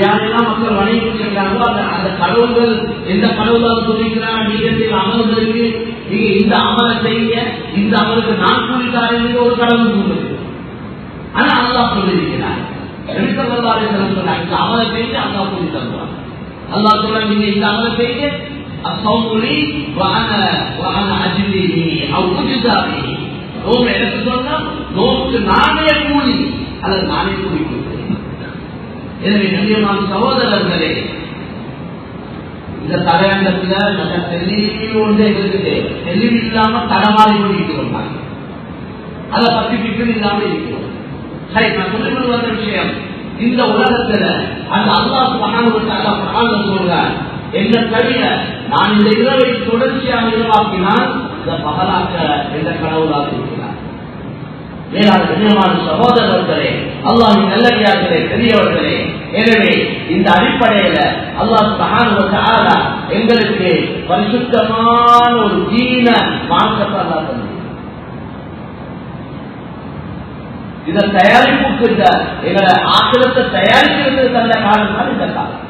யாரெல்லாம் மக்கள் வணங்கி கொண்டிருக்கிறாங்களோ அந்த கடவுள்கள் எந்த கடவுளாக சொல்லிக்கிறாங்க, நீங்க அமல்களுக்கு நீங்க இந்த அமலை செய்ய, இந்த அமலுக்கு நான் கூலிக்காதேன் ஒரு கடவுள் சொல்லுது. ஆனா அல்லாஹ் சொல்லியிருக்கிறார். சொன்னாங்க இந்த அமலை செய்ய அல்லாஹ் கூலி தருவாங்க. அல்லாஹ் சொல்ல நீங்க இந்த அமலை செய்ய அசௌலி அஜிலி அவுஜாவி நோம்பு எடுத்து சொன்னா நோம்புக்கு நானே கூலி அல்லது நானே கூலி கொடுக்கிறேன். எனவே கண்ணியமான சகோதரர்களே, இந்த தலையங்கத்தில் நல்ல தெளிவோடு இருக்குது. தெளிவு இல்லாம தடமாறி கொண்டிருக்கிறோம். அதை பற்றி பிக்கல் இல்லாம இருக்கிறோம். சரி, நான் சொல்லிக் வந்த விஷயம், இந்த உலகத்துல அந்த அல்லாஹ் சுப்ஹானஹு வ தஆலா குர்ஆன்ல சொல்றார், என்ன தவிர நான் இந்த இரவை தொடர்ச்சியாக இரவாக்கினால் இந்த பகலாக்க என்ற கடவுளாக இருக்கிறார். மேலான கண்ணியமான சகோதரர்களே, அல்லாஹ்வின் நல்லடியார்களே, பெரியவர்களே, எனவே இந்த அடிப்படையில அல்லாஹ் சுப்ஹானஹு வ தஆலா எங்களுக்கு பரிசுத்தமான ஒரு தீன மார்க்கத்தை அல்லாஹ் தந்தார். இத தயாரிப்புக்கு எங்களை ஆக்கிரத்தை தயாரிக்கிறது தந்த காலம் தான் இந்த காலம்.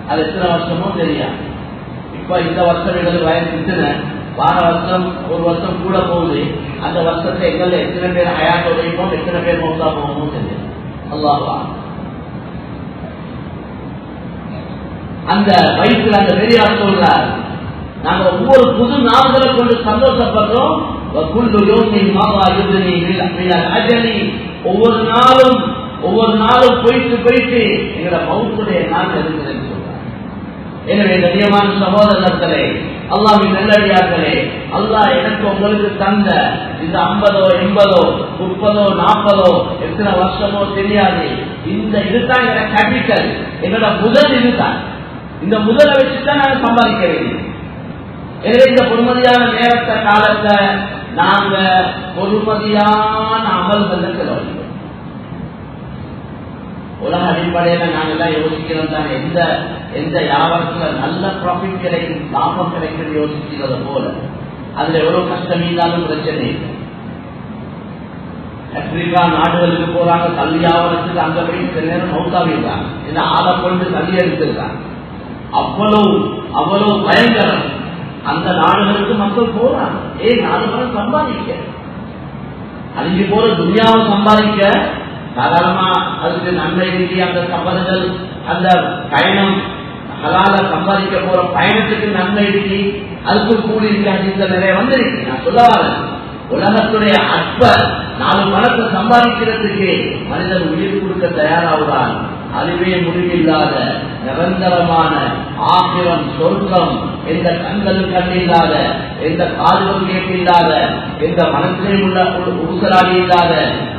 அது எத்தனை வருஷமோ தெரியாது. இப்ப இந்த வருஷம் எங்களுக்கு வயசு வார வருஷம் ஒரு வருஷம் கூட போகுது. அந்த வருஷத்தை எங்களை எத்தனை பேர் ஹயாத்தோட வைப்போம், எத்தனை பேர் மௌத்தா போவோம் தெரியும். அல்லாஹ் அந்த வயசுல அந்த பெரியார் சொல்றார், நாங்க ஒவ்வொரு புது நாள்களை கொண்டு சந்தோஷப்படுறோம். ஒவ்வொரு நாளும் போயிட்டு போயிட்டு எங்களோட மௌத்துடைய நாள் இருக்கிறது சொல்றார். எனவே கண்ணியமான சகோதரர்களே, அல்லாஹ்வின் நல்லடியார்களே, அல்லாஹ் எனக்கு உங்களுக்கு தந்த இந்த 50, 80, 30, 40 எத்தனை வருஷமோ தெரியாது, இந்த இதுதான் எங்களோட கேபிட்டல், எங்களோட முதல் இதுதான். இந்த முதலை வச்சுதான் நாங்க சம்பாதிக்க வேண்டும். எனவே இந்த பொறுமதியான நேரத்தை காலத்தை நாங்க பொறுமதியான அமல்கள் செலவழிக்கிறோம். உலக அடிப்படையில நாங்க எல்லாம் யோசிக்கிறோம் தானே, எந்த வியாபாரத்துல நல்ல ப்ராஃபிட் கிடைக்கும், லாபம் கிடைக்கிறது யோசிக்கிறத போல அதுல எவ்வளவு கஷ்டம் இல்லாமல் பிரச்சனை இல்லை. ஆப்பிரிக்கா நாடுகளுக்கு போறாங்க, கல்வி வியாபாரத்துக்கு அங்க போய் சில நேரம் மௌத்தாவிடுறாங்க, ஏன்னா ஆளை கொண்டு தள்ளி எடுத்திருக்காங்க. அவ்வளவு பயங்கரம். அந்த நாடுகளுக்கு மக்கள் போறாங்க. நாடுகளும் சம்பாதிக்க, அழிஞ்சு போற துனியாவை சம்பாதிக்க சாதாரணமா அதுக்கு நன்மை இருக்கு. அந்த சம்பளங்கள், அந்த பயணம், ஹலால சம்பாதிக்க போற பயணத்துக்கு நன்மை இருக்கு, அதுக்கு கூலி இருக்கு, நிறைய வந்திருக்கு. நான் சொல்ல வரேன், உலகத்துடைய அற்ப 4 பணத்தை சம்பாதிக்கிறதுக்கு மனிதன் உயிர் கொடுக்க தயாராகிறான். அதுவே முடிவில்லாத நிரந்தரமான ஆகிரம், சொர்க்கம், எந்த கண்களும் கண்ணில்லாத, எந்த காதுகள் கேட்டில்லாத, எந்த மனத்திலையும் உள்ள உருசலாடி இல்லாத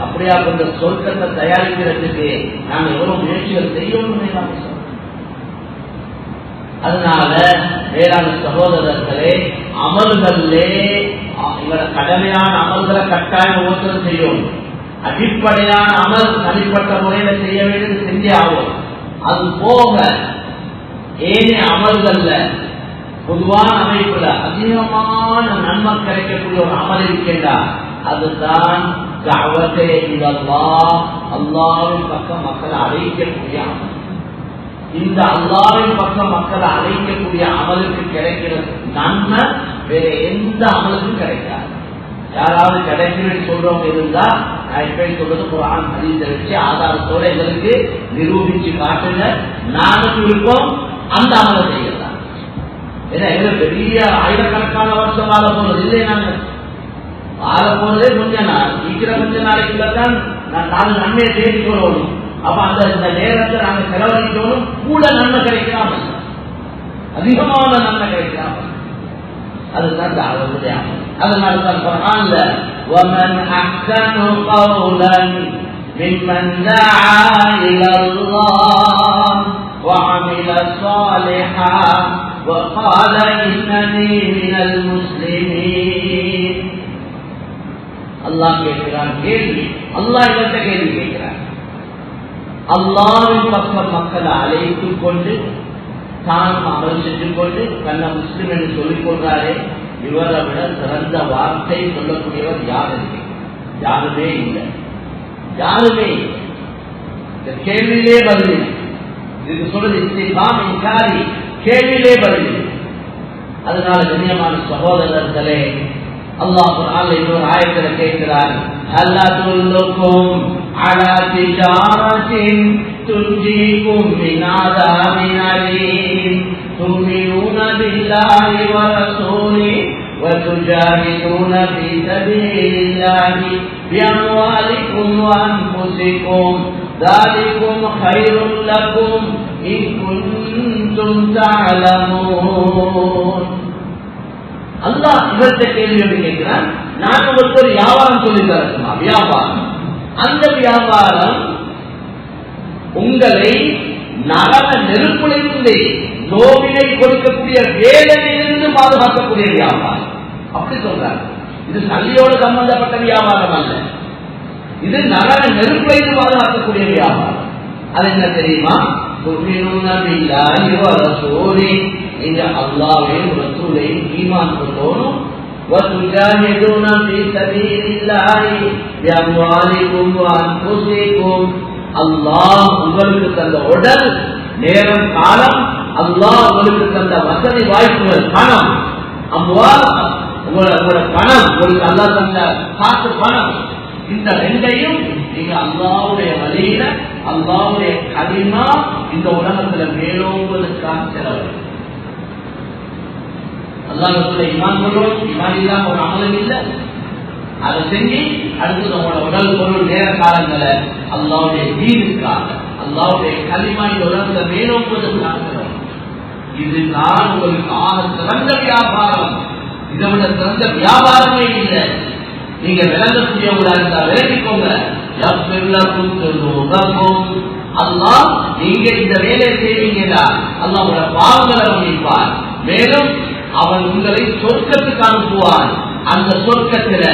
அப்படியா கொண்ட சொர்க்கத்தை தயாரிக்கிறதுக்கு நாங்கள் எவ்வளவு முயற்சிகள் செய்யணும். அதனால வேளாண் சகோதரர்களே, அமல்களே இவரை கடமையான அமல்களை கட்டாயம் ஒவ்வொருத்தரும் செய்யும். அடிப்படையான அமல் தனிப்பட்ட முறையில செய்ய வேண்டியது செஞ்சே ஆகும். அது போக ஏனைய அமல்கள்ல பொதுவான அமைப்புல அதிகமான நன்மை கிடைக்கக்கூடிய ஒரு அமல் இருக்கின்றா, அதுதான் அல்லாஹ்வின் பக்கம் மக்களை அழைக்கக்கூடிய அமல். இந்த அல்லாஹ்வின் பக்கம் மக்களை அழைக்கக்கூடிய அமலுக்கு கிடைக்கிற நன்மை வேற எந்த அமலுக்கும் கிடைக்காது. யாராவது கிடைக்குன்னு சொல்றவங்க இருந்தா, நான் இப்ப சொல்றது குர்ஆன் ஹதீஸை வச்சு ஆதாரத்தோட எங்களுக்கு நிரூபிச்சு காட்டுங்க, நானும் இருப்போம் அந்த அமலை செய்யலாம். ஏன்னா எங்களுக்கு பெரிய ஆயிரக்கணக்கான வருஷம் வாழ போறது இல்லை. நாங்க வாழ போறதே கொஞ்ச நாள், இருக்கிற கொஞ்ச நாளைக்குள்ளதான் நான் 4 நன்மையை தேடிக்கொள்ளணும். அப்ப அந்த நேரத்தை நாங்க செலவழிக்கணும், கூட நன்மை கிடைக்காமல், அதிகமான நன்மை கிடைக்காமல், அதுதான் தாவத்துடைய அமல். அதனால தான் குர்ஆன்ல وَمَنْ أَحْسَنُ قَوْلًا مِمَّنْ دَعَا إِلَى اللَّهِ وَعَمِلَ صَالِحًا وَقَالَ إِنَّنِي مِنَ الْمُسْلِمِينَ. அல்லாஹ் கேட்கிறான் கேள்வி. அல்லாஹ் இவர்கிட்ட கேள்வி கேட்கிறான். அல்லாஹ்வின் பக்கம் மக்களை அழைத்துக் கொண்டு தான் அமல் செஞ்சு கொண்டு தன்னை முஸ்லிம் என்று சொல்லிக் கொள்றாரே, இவரை விட சிறந்த வார்த்தை சொல்லக்கூடியவர் யார் இருக்கு? யாருமே இல்லை, யாருமே. இந்த கேள்வியிலே பதில் இதுக்கு சொல்றது இஸ்திஃபாம் இன்காரி, கேள்வியிலே பதில். அதனால கண்ணியமான சகோதரர்களே, அல்லாஹ் குர்ஆன்ல இன்னொரு ஆயத்துல கேட்கிறார், ஹல் அதுல்லுக்கும் அலா திஜாரத்தின் துன்ஜீக்கும் மின் அஸாபின் அலீம் துமினூன பில்லாஹி வ ரசூலிஹி வ துஜாஹிதூன ஃபீ சபீலில்லாஹி பிஅம்வாலிக்கும் வ அன்ஃபுசிக்கும் ذَلِكُمْ خَيْرٌ لَكُمْ إِن كُنتُمْ تَعْلَمُونَ. அல்லாஹ் இவர்கிட்ட கேள்வி எப்படி கேட்கிறான், நான் உங்களுக்கு ஒரு வியாபாரம் சொல்லி தரட்டுமா? வியாபாரம், அந்த வியாபாரம் உங்களை நரக நெருப்பிலிருந்து, நோவினை கொடுக்கக்கூடிய வேதனையிலிருந்து பாதுகாக்கக்கூடிய வியாபாரம். அப்படி சொல்றாங்க. இது சல்லியோடு சம்பந்தப்பட்ட வியாபாரம் அல்ல, இது நரக நெருப்பிலிருந்து பாதுகாக்கக்கூடிய வியாபாரம். அது என்ன தெரியுமா? நீங்க அல்லாஹ்வையும் ரசூலையும் ஈமான் கொள்ளணும். وَتُجَاهِدُونَ فِي سَبِيلِ اللَّهِ بِأَمْوَالِكُمْ وَأَنفُسِكُمْ. அல்லாஹ் உங்களுக்கு தந்த உடல், நேரம், காலம், அல்லாஹ் உங்களுக்கு தந்த வசதி வாய்ப்புகள், பணம், அம்வால், உங்களோட பணம், உங்களுக்கு அல்லாஹ் தந்த காசு பணம், இந்த ரெண்டையும் நீங்க அல்லாஹ்வுடைய வழியில அல்லாஹ்வுடைய கலிமா இந்த உலகத்துல மேலோங்குவதற்காக செலவு. அல்லாஹ்வுடைய ஈமான் கொள்வோம், ஈமான் இல்லாம ஒரு அமலும் இல்லை. அதை செஞ்சு அடுத்து நம்மளோட உடல் பொருள் நேர காலங்களை அல்லாஹ்வுடைய தீனுக்காக அல்லாஹ்வுடைய கலிமா இந்த உலகத்துல மேலோங்குவதற்காக செலவு. இதுதான் உங்களுக்கு ஆக சிறந்த வியாபாரம். இதை விட சிறந்த வியாபாரமே இல்லை. நீங்க விளங்கக்கூடியவங்களா இருந்தா விளங்கிக்கோங்க. அல்லாஹ் நீங்க இந்த வேலையை செய்வீங்களா அல்லாஹ் உங்களோட பாவங்களை மன்னிப்பார். மேலும் அவன் உங்களை சொர்க்கத்துக்கு அனுப்புவான். அந்த சொர்க்கத்துல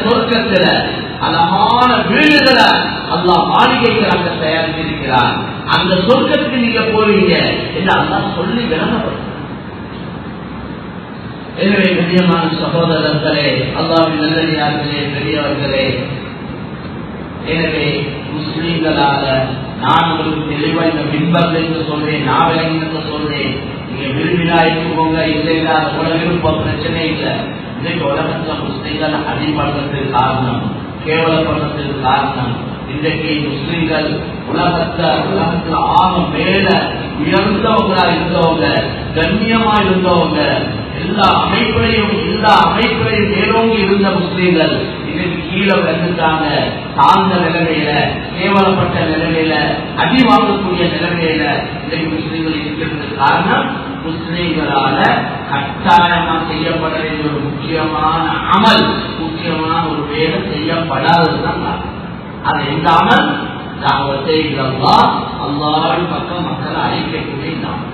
சொர்க்கத்துல அழகான வீடுகளை அல்லாஹ் மாளிகைகள் அங்க தயாரித்திருக்கிறார். அந்த சொர்க்கத்துக்கு நீங்க போவீங்க என்று அல்லாஹ் சொல்லி விளங்கப்படும். எனவே கண்ணியமான சகோதரர்களே, அல்லாஹ்வின் நல்லடியார்களே, பெரியவர்களே, எனவே முஸ்லிம்களாக நான் உங்களுக்கு தெளிவா இந்த பின்பற்ற என்று சொல்றேன், நான் விளங்கினு சொல்றேன். நீங்க விரும்பினா இருக்குவோங்க, இல்லைன்னா உலக விருப்பம் பிரச்சனை இல்லை. இன்றைக்கு உலகத்துல முஸ்லிம்கள் அடிபடுறதுக்கு காரணம், கேவலப்படுறதுக்கு காரணம், இன்றைக்கு முஸ்லிம்கள் உலகத்துல ஆக மேல உயர்ந்தவங்களா இருந்தவங்க, கண்ணியமா இருந்தவங்க, எல்லா அமைப்பிலையும் மேலோங்கி இருந்த முஸ்லிம்கள் இன்னைக்கு கீழே விளங்குறாங்க. தாழ்ந்த நிலைமையில, கேவலப்பட்ட நிலைமையில, அடி வாங்கக்கூடிய நிலைமையில இன்னைக்கு முஸ்லிம்கள் இருக்கிறதுக்கு காரணம் முஸ்லிம்களால கட்டாயமா செய்யப்பட வேண்டிய ஒரு முக்கியமான அமல், முக்கியமான ஒரு வேலை செய்யப்படாததுதான் காரணம். அது எந்த அமல்? தாவத்தை அல்லாஹ்வின் பக்கம் மக்களை அழைக்கக்கூடிய நாமம்.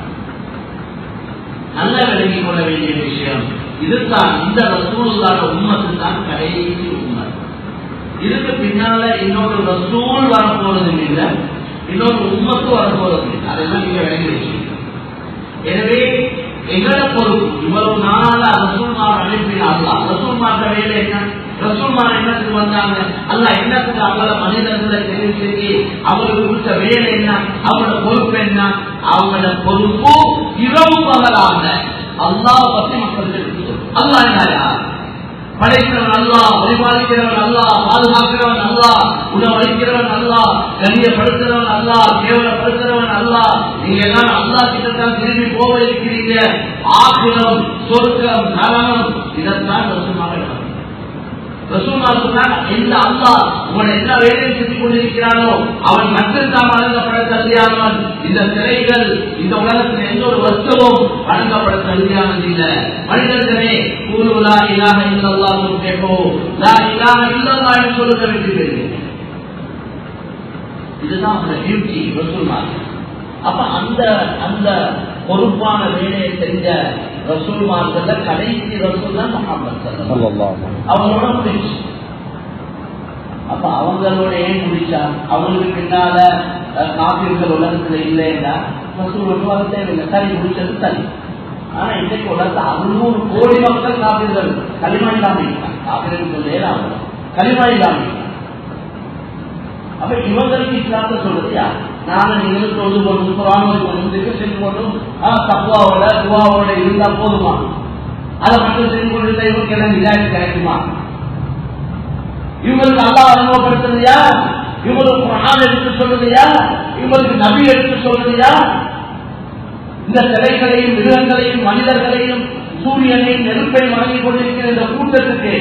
நல்ல விளங்கிக் கொள்ள வேண்டிய விஷயம் இதுதான். இந்த ரசூலுல்லாஹ் உம்மத்து தான் கடைசி உம்மத். இதுக்கு பின்னால இன்னொரு ரசூல் வரப்போறது இல்லை, இன்னொரு உம்மத்து வரப்போறது இல்லை. அதெல்லாம் நீங்க விளங்கி வச்சுக்கணும். எனவே எங்களோட பொறுப்பு, இவ்வளவு நாளா ரசூல்மார் அனுப்பின அல்லாஹ், ரசூல்மார்க்க வேலை என்ன? ரசூல்மார் என்னத்துக்கு வந்தாங்க? அல்லாஹ் என்னத்துக்கு அவங்கள மனிதர்களை தெரிவு செஞ்சு அவங்களுக்கு கொடுத்த வேலை என்ன? அவங்களோட பொறுப்பு என்ன? அவங்களோட பொறுப்பு இரவு பகலாக அல்லாஹ் பத்தி மக்களுக்கு அல்லாஹ் என்ன? படைக்கிறவன் அல்லாஹ், பரிபாலிக்கிறவன் அல்லாஹ், பாதுகாக்கிறவன் அல்லாஹ், உணவளிக்கிறவன் அல்லாஹ், கண்ணியப்படுத்துறவன் அல்லாஹ், கேவலப்படுத்துறவன் அல்லாஹ். நீங்க எல்லாம் அல்லாஹ் கிட்டத்தான் திரும்பி போக இருக்கிறீங்க. ஆக்கிரம், சொர்க்கம், நரகம், இதைத்தான் ரசூலுல்லாஹ் எந்த அல்லாஹ் உங்களை என்ன வேலையை செஞ்சு கொண்டிருக்கிறானோ அவன் மட்டும்தான் வழங்கப்பட தகுதியானவன். இந்த சிலைகள் இந்த உலகத்தில் எந்த ஒரு வஸ்துவும் வழங்கப்பட தகுதியானது இல்லை. மனிதர்களே, கூறுவலா இலாஹ இல்லல்லாஹ் கேட்போ, லா இலாஹ இல்லல்லாஹ் என்று சொல்லுங்க வேண்டியது. இதுதான் அந்த டியூட்டி ரசூலுல்லாஹ். அப்ப அந்த பொறுப்பான வேலையை செஞ்ச ரசூல்மார்கள்ல கடைசி ரசூல் தான் முஹம்மது ஸல்லல்லாஹு அலைஹி வஸல்லம். அவங்களோட முடிச்சு. அப்ப அவங்களோட ஏன் முடிச்சா? அவங்களுக்கு பின்னால காபிர்கள் உலகத்துல இல்லைன்னா ரசூல் ஒன்றுவாக தேவையில்லை. சரி, முடிச்சது சரி. ஆனா இன்றைக்கு உலகத்துல 600 கோடி மக்கள் காபிர்கள் களிமா இல்லாம இருக்காங்க. காபிர்கள் சொல்லேன் களிமா இல்லாம இருக்காங்க. அப்ப இவங்களுக்கு இஸ்லாத்தை சொல்றது யார்? நானும் நீங்களும் தொழுது கொண்டு செஞ்சு கொண்டும் தக்குவாவோட துவாவோட இருந்தா போதுமா? அதை மட்டும் செஞ்சு கொண்டு இவங்களுக்கு எல்லாம் விளையாட்டு கிடைக்குமா? இவங்களுக்கு அல்லாஹ் அறிமுகப்படுத்துறது யார்? இவங்களுக்கு குர்ஆன் எடுத்து சொல்றது யார்? இவங்களுக்கு நபி எடுத்து சொல்றது யார்? இந்த சிலைகளையும் மிருகங்களையும் மனிதர்களையும் சூரியனையும் நெருப்பை வழங்கிக் கொண்டிருக்கிற இந்த கூட்டத்துக்கு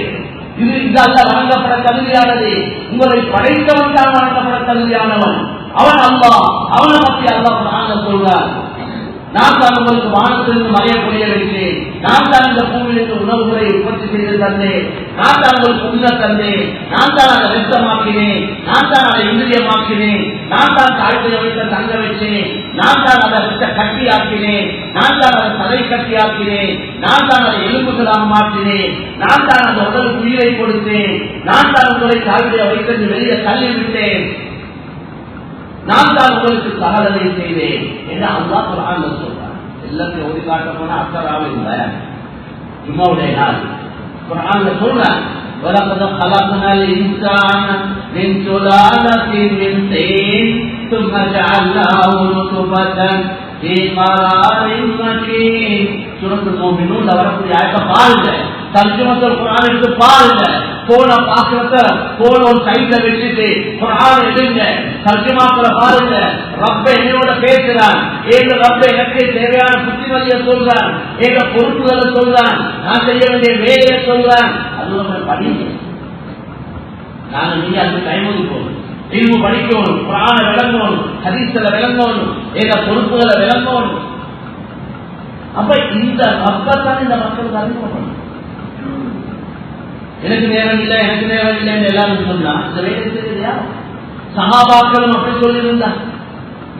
இது இதெல்லாம் வழங்கப்பட தகுதியானது. உங்களை படைத்தவன் தான் வழங்கப்பட தகுதியானவன். அவன் அல்லாஹ். அவனை பற்றி அல்லாஹ் சொல்றார், நான் தான் உங்களுக்கு வானத்திலிருந்து மழையை பொழிய வைத்தேன், நான் தான் இந்த பூமியிலிருந்து உணவுகளை உற்பத்தி செய்து தந்தேன், நான் தான் உங்களுக்கு உண்ண தந்தேன், நான் தான் அதை வெப்பமாக்கினேன், நான் தான் அதை இந்திரியமாக்கினேன், நான் தான் காய்ச்சலை வைத்த தங்க வச்சேன், நான் தான் அதை விட்ட கட்டி ஆக்கினேன், நான் தான் அதை தலை கட்டி ஆக்கினேன், நான் தான் அதை எலும்புகளாக மாற்றினேன், நான் தான் அந்த உடலுக்கு உயிரை கொடுத்தேன், நான் தான் உங்களை காய்ச்சலை வைத்து வெளியே தள்ளி விட்டேன், நான் தான் உங்களுக்கு சகலதை செய்தேன் என்று அல்லாஹ் குர்ஆன்ல சொல்றார். எல்லாத்தையும் ஓடி காட்ட போனா அக்கறாவே இல்லை. ஜும்மாவுடைய நாள் குர்ஆன்ல சொல்றார், وَلَقَدْ خَلَقْنَا الْإِنسَانَ مِنْ سُلَالَةٍ مِنْ طِينٍ ثُمَّ جَعَلْنَاهُ نُطْفَةً சூரத்துல் முஃமினூன்ல வரக்கூடிய ஆயத்தை பாருங்க, தர்ஜுமத்துல் குர்ஆன் எடுத்து பாருங்க. போன பாக்குறத போன ஒரு சைட்ல வச்சுட்டு குர்ஆன் எடுங்க, தர்ஜுமாக்களை பாருங்க. ரப்ப என்னோட பேசுறான், ஏங்க ரப்ப எனக்கு தேவையான புத்திமதியை சொல்றான், ஏங்க பொறுப்புகளை சொல்றான், நான் செய்ய வேண்டிய வேலையை சொல்றான். அது நம்ம படிங்க. நாங்க நீங்க அதுக்கு டைம் ஒதுக்கணும், இல்மு படிக்கணும், குர்ஆன விளங்கணும், ஹதீஸ்ல விளங்கணும், ஏங்க பொறுப்புகளை விளங்கணும். அப்ப இந்த ரப்பத்தான் இந்த மக்களுக்கு அறிமுகப்படும். எனக்கு நேரம் இல்லை, எனக்கு நேரம் இல்லை எல்லாரும் சொன்னா இந்த வேலை செய்யலையா? சஹாபாக்களும் அப்படி சொல்லியிருந்தா,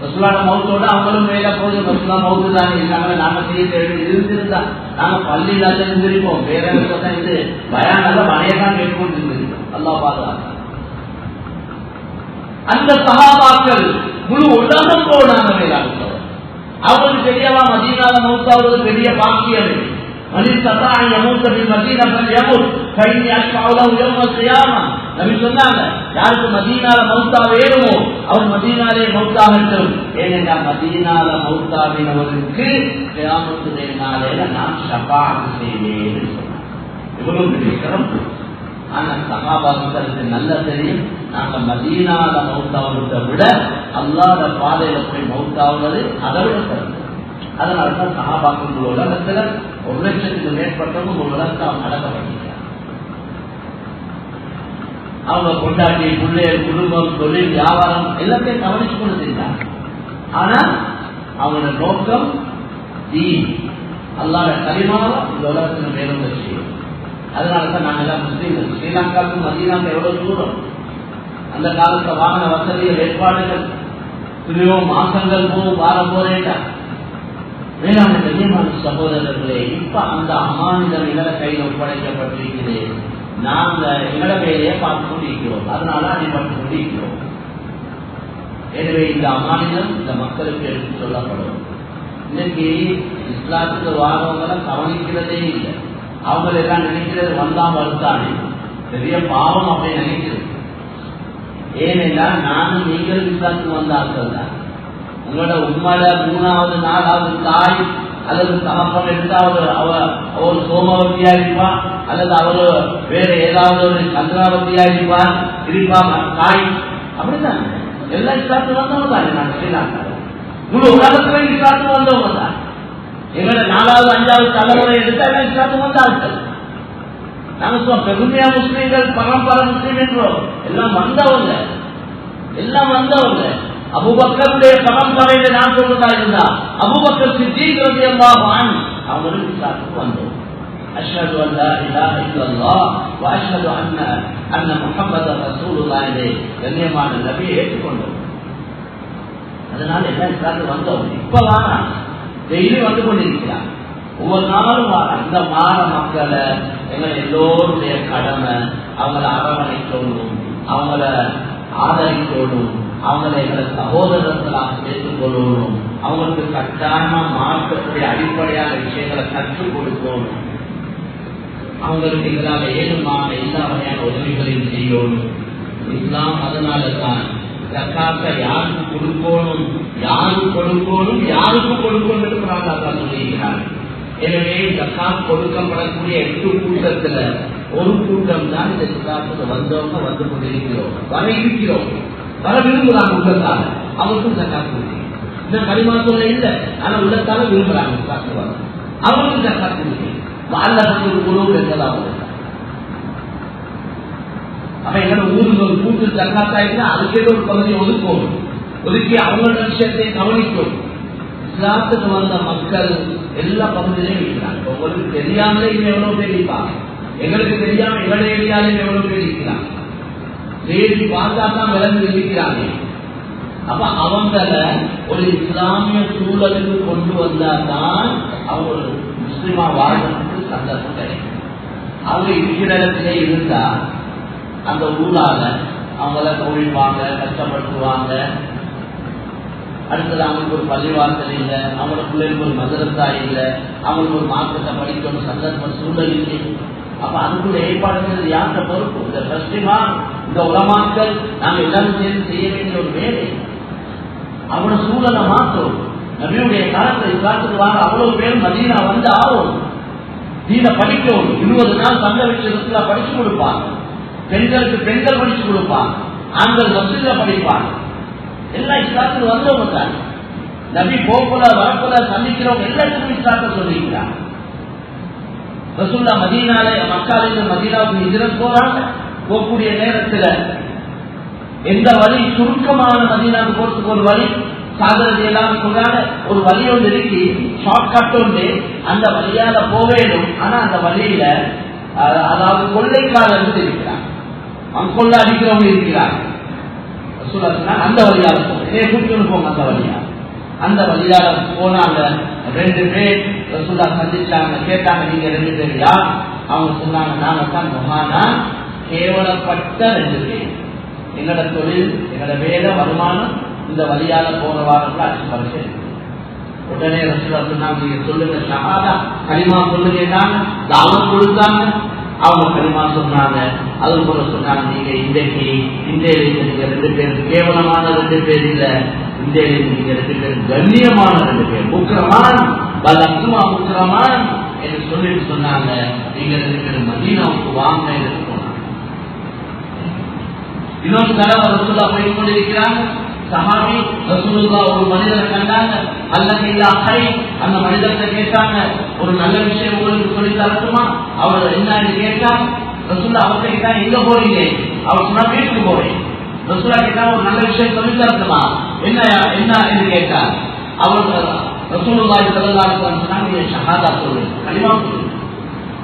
ரசூலுல்லாஹ் மௌத்தோட அவங்களும் மேல போய் ரசூலுல்லாஹ் மௌத்து தான் இருக்காங்க, நாம செய்ய வேண்டியது இருந்திருந்தா நாம பள்ளியில இருந்திருப்போம். வேற தான் இது பயானால மழையதான் கேட்கொண்டு இருந்திருக்கோம். அல்லாஹ் பாதுகாக்க. அந்த சஹாபாக்கள் முழு உலகம் போனாங்க மேலாக. அவங்களுக்கு தெரியவா மதீனால மௌத்தாவது பெரிய பாக்கியம். யாருக்கு மதீனால மௌத்தா வேணுமோ அவர் மதீனாலே மௌத்தாகட்டும். ஏனென்றா மதீனால மௌத்தாவினவருக்கு கியாமத்துடைய நாளையில நான் ஷஃபாஅத் செய்வேன் சொன்னார். இவ்வளவு பெரிய சிறப்பு. ஆனா சஹாபாக்களுக்கு நல்லா தெரியும், நாங்க மதீனால மௌத்தாவதை விட அல்லாஹ்வுடைய பாதையில போய் மௌத்தாவது அதை விட சிறப்பு. அதனாலதான் சஹாபாக்கள் உலகத்துல 1,00,000க்கு மேற்பட்டவங்க ஒரு உலகத்தை அவங்க அடக்கப்பட்டிருக்கிறாங்க. அவங்க கொண்டாட்டி பிள்ளைகள் குடும்பம் தொழில் வியாபாரம் எல்லாத்தையும் கவனிச்சு கொண்டு செஞ்சாங்க. ஆனா அவங்களோட நோக்கம் தீன், அல்லாஹ்வுடைய கலிமாவை இந்த உலகத்துல மேலும் செய்யும். அதனாலதான் நாங்க எல்லாம் முஸ்லீம்கள். ஸ்ரீலங்காவுக்கும் மதீனாவுக்கும் எவ்வளவு தூரம். அந்த காலத்துல வாகன வசதிகள் ஏற்பாடுகள் எத்தனையோ மாசங்கள் போகும், வாரம் போறேட்டா. வேளாண் கண்ணியமான சகோதரர்களே, இப்ப அந்த அமானிதம் எங்கள கையில் ஒப்படைக்கப்பட்டிருக்கிறது. நாங்க எங்கள வேலையை பார்த்து கொண்டிருக்கிறோம், அதனால அடிபட்டு கொண்டிருக்கிறோம். எனவே இந்த அமானிதம் இந்த மக்களுக்கு எடுத்து சொல்லப்படும். இன்னைக்கு இஸ்லாத்துக்கு வாரவங்களை கவனிக்கிறதே இல்லை. அவங்க எல்லாம் நினைக்கிறது வந்தா வருத்தானே பெரிய பாவம் அப்படி நினைக்கிறது. ஏனென்றால் நானும் நீங்களும் இஸ்லாத்துக்கு வந்த ஆட்கள் தான். உங்களோட உண்மையில 3வது 4வது தாய் அல்லது தகப்பன் எடுத்தாவது அவர் சோமவத்தியா இருப்பான், அல்லது அவரு வேற ஏதாவது ஒரு சந்திராவத்தியா இருப்பான் தாய். அப்படிதான் எல்லாம் இஸ்லாத்துக்கு வந்தவங்க தானே. நாங்கள் ஸ்ரீலங்கா முழு உலகத்துல இஸ்லாத்துக்கு வந்தவங்க தான். எங்களோட 4வது 5வது தலைமுறை எடுத்தா எல்லாம் இஸ்லாத்துக்கு வந்தார்கள். நாங்க பெருமையா முஸ்லீம்கள் பரம்பரை முஸ்லீம் என்றோம். எல்லாம் வந்தவங்க, எல்லாம் வந்தவங்க. அபூபக்கருடைய பரம்பரையில நான் சொல்றதா இருந்தா அபூபக்கர் சித்தீக் ரலியல்லாஹு அன்ஹு அவங்களுக்கு இஸ்லாத்துக்கு வந்தோம். அஷ்ஹது அன் லா இலாஹ இல்லல்லாஹ் வ அஷ்ஹது அன்ன முஹம்மதர் ரசூலுல்லாஹ் என்ற கண்ணியமான நபியை ஏற்றுக்கொண்டோம். அதனால எல்லாம் இஸ்லாத்துக்கு வந்தோம். இப்பதான் டெய்லி வந்து கொண்டிருக்கிறார். ஒவ்வொரு நாளும் இந்த மாற மக்களை எங்களை எல்லோருடைய கடமை அவங்களை அரவணைக்கணும், அவங்கள ஆதரிக்கணும், அவங்களை எங்களை சகோதரர்களாக சேர்த்துக் கொள்ளணும், அவங்களுக்கு கட்டாயமா மாற்றக்கூடிய அடிப்படையான விஷயங்களை கற்றுக் கொடுக்கணும், அவங்களுக்கு எங்களால் ஏழுமான எல்லா வகையான உதவிகளையும் செய்யணும். இஸ்லாம் அதனால தான் ஜக்காத்தை யாருக்கு கொடுக்கணும், யாருக்கு கொடுக்கணும், யாருக்கு கொடுக்கணும் என்று தான் சொல்லியிருக்கிறார். எனவே ஜக்காத் கொடுக்கப்படக்கூடிய 8 கூட்டத்துல ஒரு கூட்டம் தான் இந்த இஸ்லாத்துக்கு வந்தவங்க வந்து கொண்டிருக்கிறோம், வர இருக்கிறோம், வர விரும்புகிறாங்க உள்ளத்தால. அவருக்கும் ஜக்காத் கொடுக்கிறீங்க. இந்த கலிமா சொல்ல இல்லை, ஆனா உள்ளத்தால விரும்புகிறாங்க இஸ்லாத்துக்கு வர. அவருக்கும் ஜக்காத் கொடுக்கிறீங்க. வாழ்க்கை குழு என்றதான் அப்ப எங்களோட ஊருக்கு ஒரு கூட்டு ஜக்காத்தாயிருந்தா அதுக்கே ஒரு பகுதியை ஒதுக்கணும், ஒதுக்கி அவங்களோட விஷயத்தை கவனிக்கும். இஸ்லாத்துக்கு வந்த மக்கள் எல்லா பகுதியிலையும் இருக்கிறாங்க. உங்களுக்கு தெரியாமலே இன்னும் எவ்வளவு பேர் இருப்பாங்க, எங்களுக்கு தெரியாம எங்களோட ஏரியாலையும் எவ்வளவு பேர் இருக்கிறாங்க. தேடி பார்த்தா தான் விளந்து இருக்கிறாங்க. அப்ப அவங்கள ஒரு இஸ்லாமிய சூழலுக்கு கொண்டு வந்தாதான் அவங்க ஒரு முஸ்லிமா வாழ்றதுக்கு சந்தர்ப்பம் கிடைக்கும். அவங்க இருக்கிற இடத்திலே இருந்தா அந்த ஊரால அவங்கள கௌரிப்பாங்க, கஷ்டப்படுத்துவாங்க. அடுத்தது அவங்களுக்கு ஒரு பள்ளிவாசல் இல்லை, அவங்களோட பிள்ளைகளுக்கு ஒரு மதரசா இல்லை, அவங்களுக்கு ஒரு மார்க்கத்தை படிக்கணும் சந்தர்ப்பம் சூழல் இல்லை. அப்ப அதுக்குள்ள ஏற்பாடுங்கிறது யார்கிட்ட பொறுப்பு? இந்த கஷ்டமா இந்த உலமாக்கள் நாங்கள் எல்லாரும் சேர்ந்து செய்ய வேண்டிய ஒரு வேலை. அவனோட சூழலை மாற்றோம். நபியுடைய காலத்தில் இஸ்லாத்துக்கு வாங்க அவ்வளவு பேர் மதீனா வந்து ஆகும். தீன படிக்கணும். 20 நாள் தங்க வச்சு படிச்சு கொடுப்பாங்க. பெண்களுக்கு பெண்கள் படிச்சு கொடுப்பாங்க. ஆண்கள் மஸ்ஜித்ல படிப்பாங்க. எல்லாம் இஸ்லாத்துக்கு வந்தவங்க தான். நபி போக்குல வரக்குல சந்திக்கிறவங்க எல்லாத்துக்கும் இஸ்லாத்தை சொல்லிக்கிறாங்க. ரசூலுல்லாஹ் மதீனாலே மக்காலிருந்து மதீனாவுக்கு ஹிஜ்ரத் போறாங்க. போகக்கூடிய நேரத்தில் எந்த வழி சுருக்கமான மதீனாவுக்கு போறதுக்கு ஒரு வழி சாதனை எல்லாம் சொல்றாங்க. ஒரு வழி ஒன்று இருக்கு, ஷார்ட் கட் ஒன்று, அந்த வழியால போவேடும். ஆனா அந்த வழியில அதாவது கொள்ளைக்காரர்கள் இருக்கிறாங்க, கொள்ள அடிக்கிறவங்க இருக்கிறாங்க. அந்த வழியால போங்க, அந்த வழியா அந்த வழியால போனாங்க. 2 பேர் ரசூலா சந்திச்சாங்க. கேட்டாங்க, நீங்க 2 பேர் யார்? அவங்க சொன்னாங்க, நாங்க தான் மகானா கேவலப்பட்ட 2 பேர். எங்களோட தொழில், எங்களோட வேலை வருமானம் இந்த வழியால போறவார்கள் அச்சு பரிசு. உடனே ரசூலா சொன்னாங்க, நீங்க சொல்லுங்க ஷஹாதா, கலிமா சொல்லுங்க. தாவம் கொடுத்தாங்க. அவங்க கலிமா சொன்னாங்க. அது போல சொன்னாங்க, நீங்க இன்றைக்கு இந்தியாவில நீங்க 2 பேர் கேவலமான 2 பேர் இல்ல, இந்தியாவில நீங்க 2 பேர் கண்ணியமான 2 பேர், முக்கிரமான் பலக்குமா முக்கிரமான் என்று சொல்லிட்டு சொன்னாங்க. நீங்க 2 பேர் மதீனாவுக்கு வாங்க என்று சொன்னாங்க. இன்னொரு தடவை ரசூலுல்லாஹ் போய் கொண்டிருக்கிறாங்க. சஹாபி ரசூலுல்லாஹ் ஒரு மனிதரை கண்டாங்க. அல்லது இல்லா ஹை, அந்த மனிதர்கிட்ட கேட்டாங்க, ஒரு நல்ல விஷயம் உங்களுக்கு சொல்லி தரட்டுமா? அவர் என்ன கேட்டாங்க. ரசூலுல்லாஹ் அவர்கிட்ட கேட்டாங்க, எங்க போறீங்க? அவர் சொன்னா, வீட்டுக்கு போறேன். ரசூலுல்லாஹ் கேட்டாங்க, ஒரு நல்ல விஷயம் சொல்லி தரட்டுமா? என்ன என்ன என்று கேட்டார். அவர் ரசூலுல்லாஹி ஸல்லல்லாஹு அலைஹி வஸல்லம் சொன்னாங்க, ஷஹாதா சொல்லு, கலிமா சொல்லு.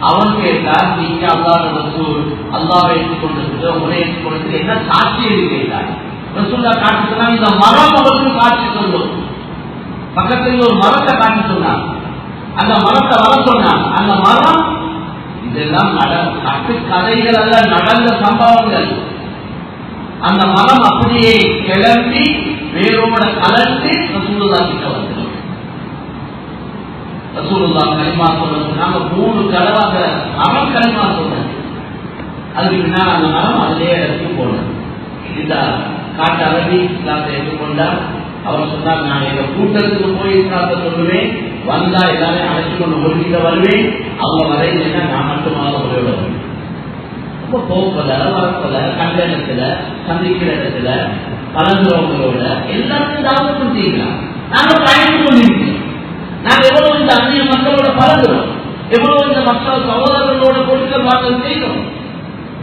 அவன் கேட்டார், நீங்க அல்லாஹ் ரசூல் அல்லாஹ்வை ஏற்றுக்கொண்டு உங்களை ஏற்றுக்கொண்டு என்ன சாட்சி என்று கேட்டார். ரசூலுல்லாஹ் காட்சி சொன்னாங்க, இந்த மரம் அவருக்கு காட்சி சொல்லும். பக்கத்தில் ஒரு மரத்தை காட்சி சொன்னார். அந்த மரத்தை வர சொன்னார். அந்த மரம் இதெல்லாம் கட்டு கதைகள் அல்ல, நடந்த சம்பவங்கள். அந்த மரம் அப்படியே கிளம்பி வேரோட கலந்து ரசூலுல்லாஹ் கிட்ட வந்தது. ரசூலுல்லாஹ் கலிமா சொல்றது, நாங்க 3 தடவாக அவன் கலிமா சொன்னது. அதுக்கு பின்னால் அந்த மரம் அதிலே இடத்துக்கு போனது. இந்த காட்டு அரபி இஸ்லாத்தை ஏற்றுக்கொண்டார். அவர் சொன்னார், நான் எங்க கூட்டத்துக்கு போய் இஸ்லாத்தை சொல்லுவேன், வந்தா எல்லாரையும் அழைச்சி கொண்டு ஒழுங்கிட்ட வருவேன், அவங்க வரையில நான் மட்டுமாக உதவுவேன். ரொம்ப போக்கல வரப்பல கல்யாணத்துல சந்திக்கிற இடத்துல கலந்துறவங்களோட எல்லாத்தையும் தாவத் செஞ்சீங்களா? நாங்க பயந்து கொண்டிருக்கிறோம். நாங்க எவ்வளவு இந்த அந்நிய மக்களோட பழகுறோம், எவ்வளவு இந்த மக்கள் சகோதரர்களோட கொடுக்கல் வாங்கல் செய்யறோம்.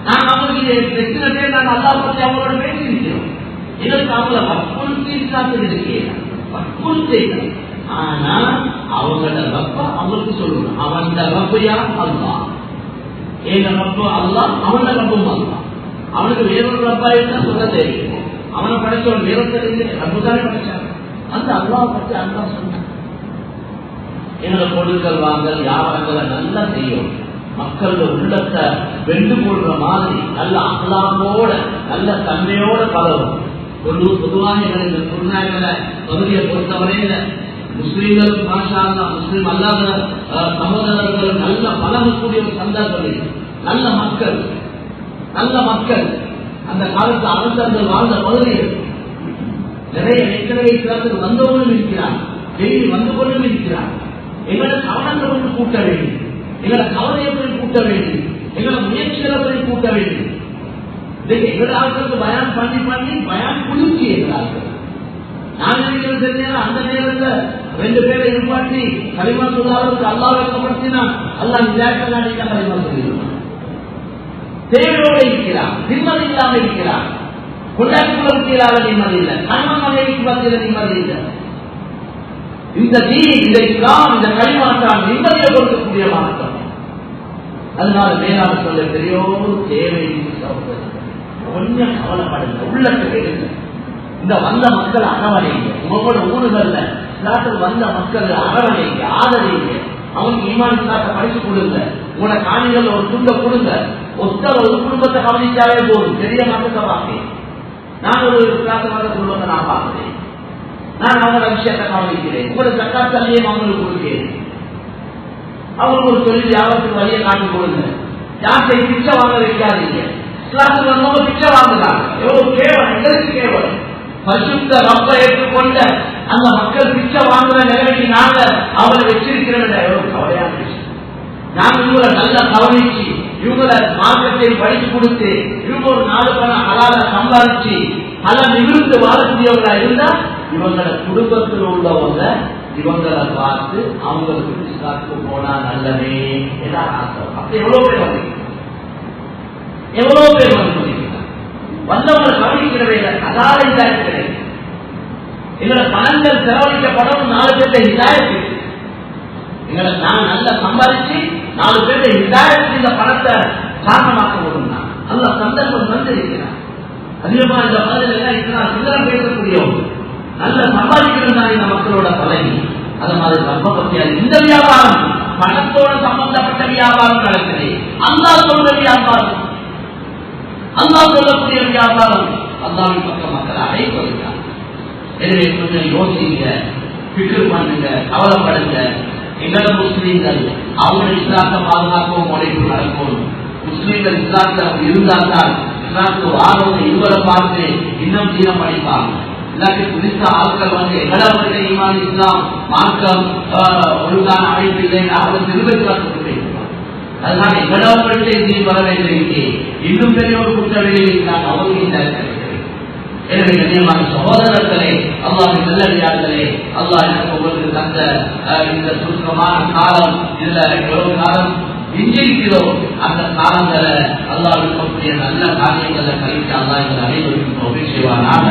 நாங்க அவங்களுக்கு பிரச்சனை, நாங்க அல்லாஹ் பற்றி அவங்களோட பேசியிருக்கிறோம். எங்களுக்கு அவங்கள வற்புறுத்தி காத்திருக்கேன், வற்புறுத்தேன். ஆனா அவங்களோட ரப்ப அவங்களுக்கு சொல்லணும், அவன் ரப்பையா அல்லாஹ், எங்க ரப்ப அல்லாஹ், அவனோட ரப்பும் அல்லாஹ். அவனுக்கு வேறொரு ரப்பா இருந்தா சொல்ல தெரியும். அவனை படைச்சவன் வேறொருத்தர் ரப்புதானே படைச்சாங்க. அந்த அல்லாஹ் பற்றி அல்லாஹ் சொன்னான். எங்களை கொடுக்கல் வாங்கல் வியாபாரங்களை நல்லா செய்யும். மக்களோட உள்ளத்தை வெண்டு கொள்ற மாதிரி நல்ல அகலாமோட நல்ல தன்மையோட பலரும். பொதுவாக எங்களுக்கு குருநாயகரை பகுதியை பொறுத்தவரையில முஸ்லீம்களுக்கு மாஷால்லா, முஸ்லீம் அல்லாத சகோதரர்கள் நல்ல பழகக்கூடிய ஒரு சந்தர்ப்பம். நல்ல மக்கள், நல்ல மக்கள். அந்த காலத்து அரசர்கள் வாழ்ந்த பகுதிகள் நிறைய ஏற்கனவே வந்தவர்களும் இருக்கிறார், டெய்லி வந்து கொண்டும் இருக்கிறார். எங்களோட கவனத்தை கொண்டு கூட்ட வேண்டும், எங்களோட கவலையை போய் கூட்ட வேண்டும், எங்களோட முயற்சிகளை போய் கூட்ட வேண்டும். எங்களோட ஆட்களுக்கு பயான் பண்ணி பண்ணி பயான் குளிர்ச்சி எங்களார்கள். நான் நினைக்கிறது தெரிஞ்சா அந்த நேரத்தில் 2 பேரை எதிர்பார்த்து கலிமா சொல்லாதவருக்கு அல்லாஹ் வைக்கப்படுத்தினா அல்லாஹ் நிஜாக்க கலிமா சொல்லிடுவான். தேவையோடு இருக்கிறார், நிம்மதி இல்லாமல் இருக்கிறார். கொண்டாட்டுகளுக்கு இல்லாத நிம்மதி இல்லை, கணவன் மனைவிக்கு மத்தியில் நிம்மதி இல்லை. இந்த தீன், இந்த இஸ்லாம், இந்த கலிமாற்றால் நிம்மதியை கொடுக்கக்கூடிய மாற்றம். அதனால மேலாக சொல்ல பெரியோரு தேவை கொஞ்சம் கவலைப்படுங்க, உள்ளத்துக்கு எடுங்க. இந்த வந்த மக்கள் அரவணைங்க, உங்களோட ஊர்கள்ல இஸ்லாத்தில் வந்த மக்கள் அரவணைங்க, ஆதரிங்க. அவங்களுக்கு ஈமான் இஸ்லாத்தை படிச்சு கொடுங்க. உங்களோட காணிகள் ஒரு துண்டை கொடுங்க. ஒரு குடும்பத்தை கவனிச்சாலே போதும், பெரிய மக்கள் பார்க்கிறேன். நான் ஒரு இஸ்லாத்தை வந்த குடும்பத்தை நான் பார்க்கிறேன், நான் அவங்களோட விஷயத்தை கவனிக்கிறேன். உங்களோட சக்காத்தல்லையே அவங்களுக்கு கொடுக்கிறேன். அவங்களுக்கு ஒரு தொழில் வியாபாரத்துக்கு வழியை காட்டி கொடுங்க. யார்கிட்ட பிச்சை வாங்க வைக்காதீங்க. இஸ்லாத்துக்கு வந்தவங்க பிச்சை வாங்குறாங்க, எவ்வளவு கேவலம், எங்களுக்கு கேவலம். பரிசுத்த ரப்பை ஏற்றுக்கொண்ட அந்த மக்கள் பிச்சை வாங்குற நிலைமைக்கு நாங்க அவங்களை வச்சிருக்கிறோம் எவ்வளவு கவலையான விஷயம். நாங்க இவங்களை நல்லா கவனிச்சு இவங்களை மார்க்கத்தை படிச்சு கொடுத்து இவங்க ஒரு 4 பணம் அலால சம்பாதிச்சு பல நிமிர்ந்து வாழக்கூடியவங்களா இருந்தா இவங்களோட குடும்பத்தில் உள்ளவங்க இவங்களை பார்த்து அவங்களுக்கு இஸ்லாத்துக்கு போனா நல்லவே ஏதாவது ஆசை. அப்ப எவ்வளவு பேர் வந்து வந்தவங்களை கவனிக்கிறவே இல்லை. அதால இதாயத்து கிடையாது. எங்களோட பணங்கள் செலவழிக்கப்படணும் 4 பேர்த்த இதாயத்து. எங்களை நான் நல்லா சம்பாதிச்சு 4 பேர்த்த இதாயத்து இந்த பணத்தை காரணமாக்க முடியும்னா அல்ல சந்தர்ப்பம் வந்து இருக்கிறார். அதிகமா இந்த மாதிரி சிந்தனை பேசக்கூடியவங்க நல்ல சம்பாதிக்கிறது தான் இந்த மக்களோட பதவி. அது மாதிரி சம்பவத்தியா இந்த வியாபாரம் பணத்தோட சம்பந்தப்பட்ட வியாபாரம் நடக்குது. அல்லாஹ் சொல்ற வியாபாரம், அல்லாஹ் சொல்லக்கூடிய வியாபாரம் அல்லாஹ்வின் பக்கம் மக்கள் அழைக்கிறார். எனவே கொஞ்சம் யோசிங்க, பிக்கர் பண்ணுங்க, கவலைப்படுங்க. எங்களோட முஸ்லீம்கள் அவங்க இஸ்லாத்தை பாதுகாக்கவும் உழைப்பு நடக்கும். முஸ்லீம்கள் இஸ்லாத்தில் இருந்தால்தான் இஸ்லாத்துக்கு வாரவங்க இவரை பார்த்து இன்னும் தீனம் படிப்பாங்க. இல்லாட்டி குறித்த ஆட்கள் வந்து எங்களவர்கள் ஈமான் இஸ்லாம் மார்க்கம் ஒழுங்கான அமைப்பு இல்லை அவர்கள் நிர்வகித்து அதனால எங்களவர்களே தீன் வர வேண்டும். இன்னும் பெரிய ஒரு குற்றவியலை நான் அவர்களுக்கு. எனவே கண்ணியமான சகோதரர்களே, அல்லாஹ்வின் நல்லடியார்களே, அல்லாஹ் எனக்கு உங்களுக்கு தந்த இந்த சுருக்கமான காலம், இதுல எவ்வளவு காலம் எஞ்சிருக்கிறோ அந்த காலங்களை அல்லாஹ் இருக்கக்கூடிய நல்ல காரியங்களை கழித்து அல்லாஹ் எங்கள் அனைவருக்கும் செய்வானாக.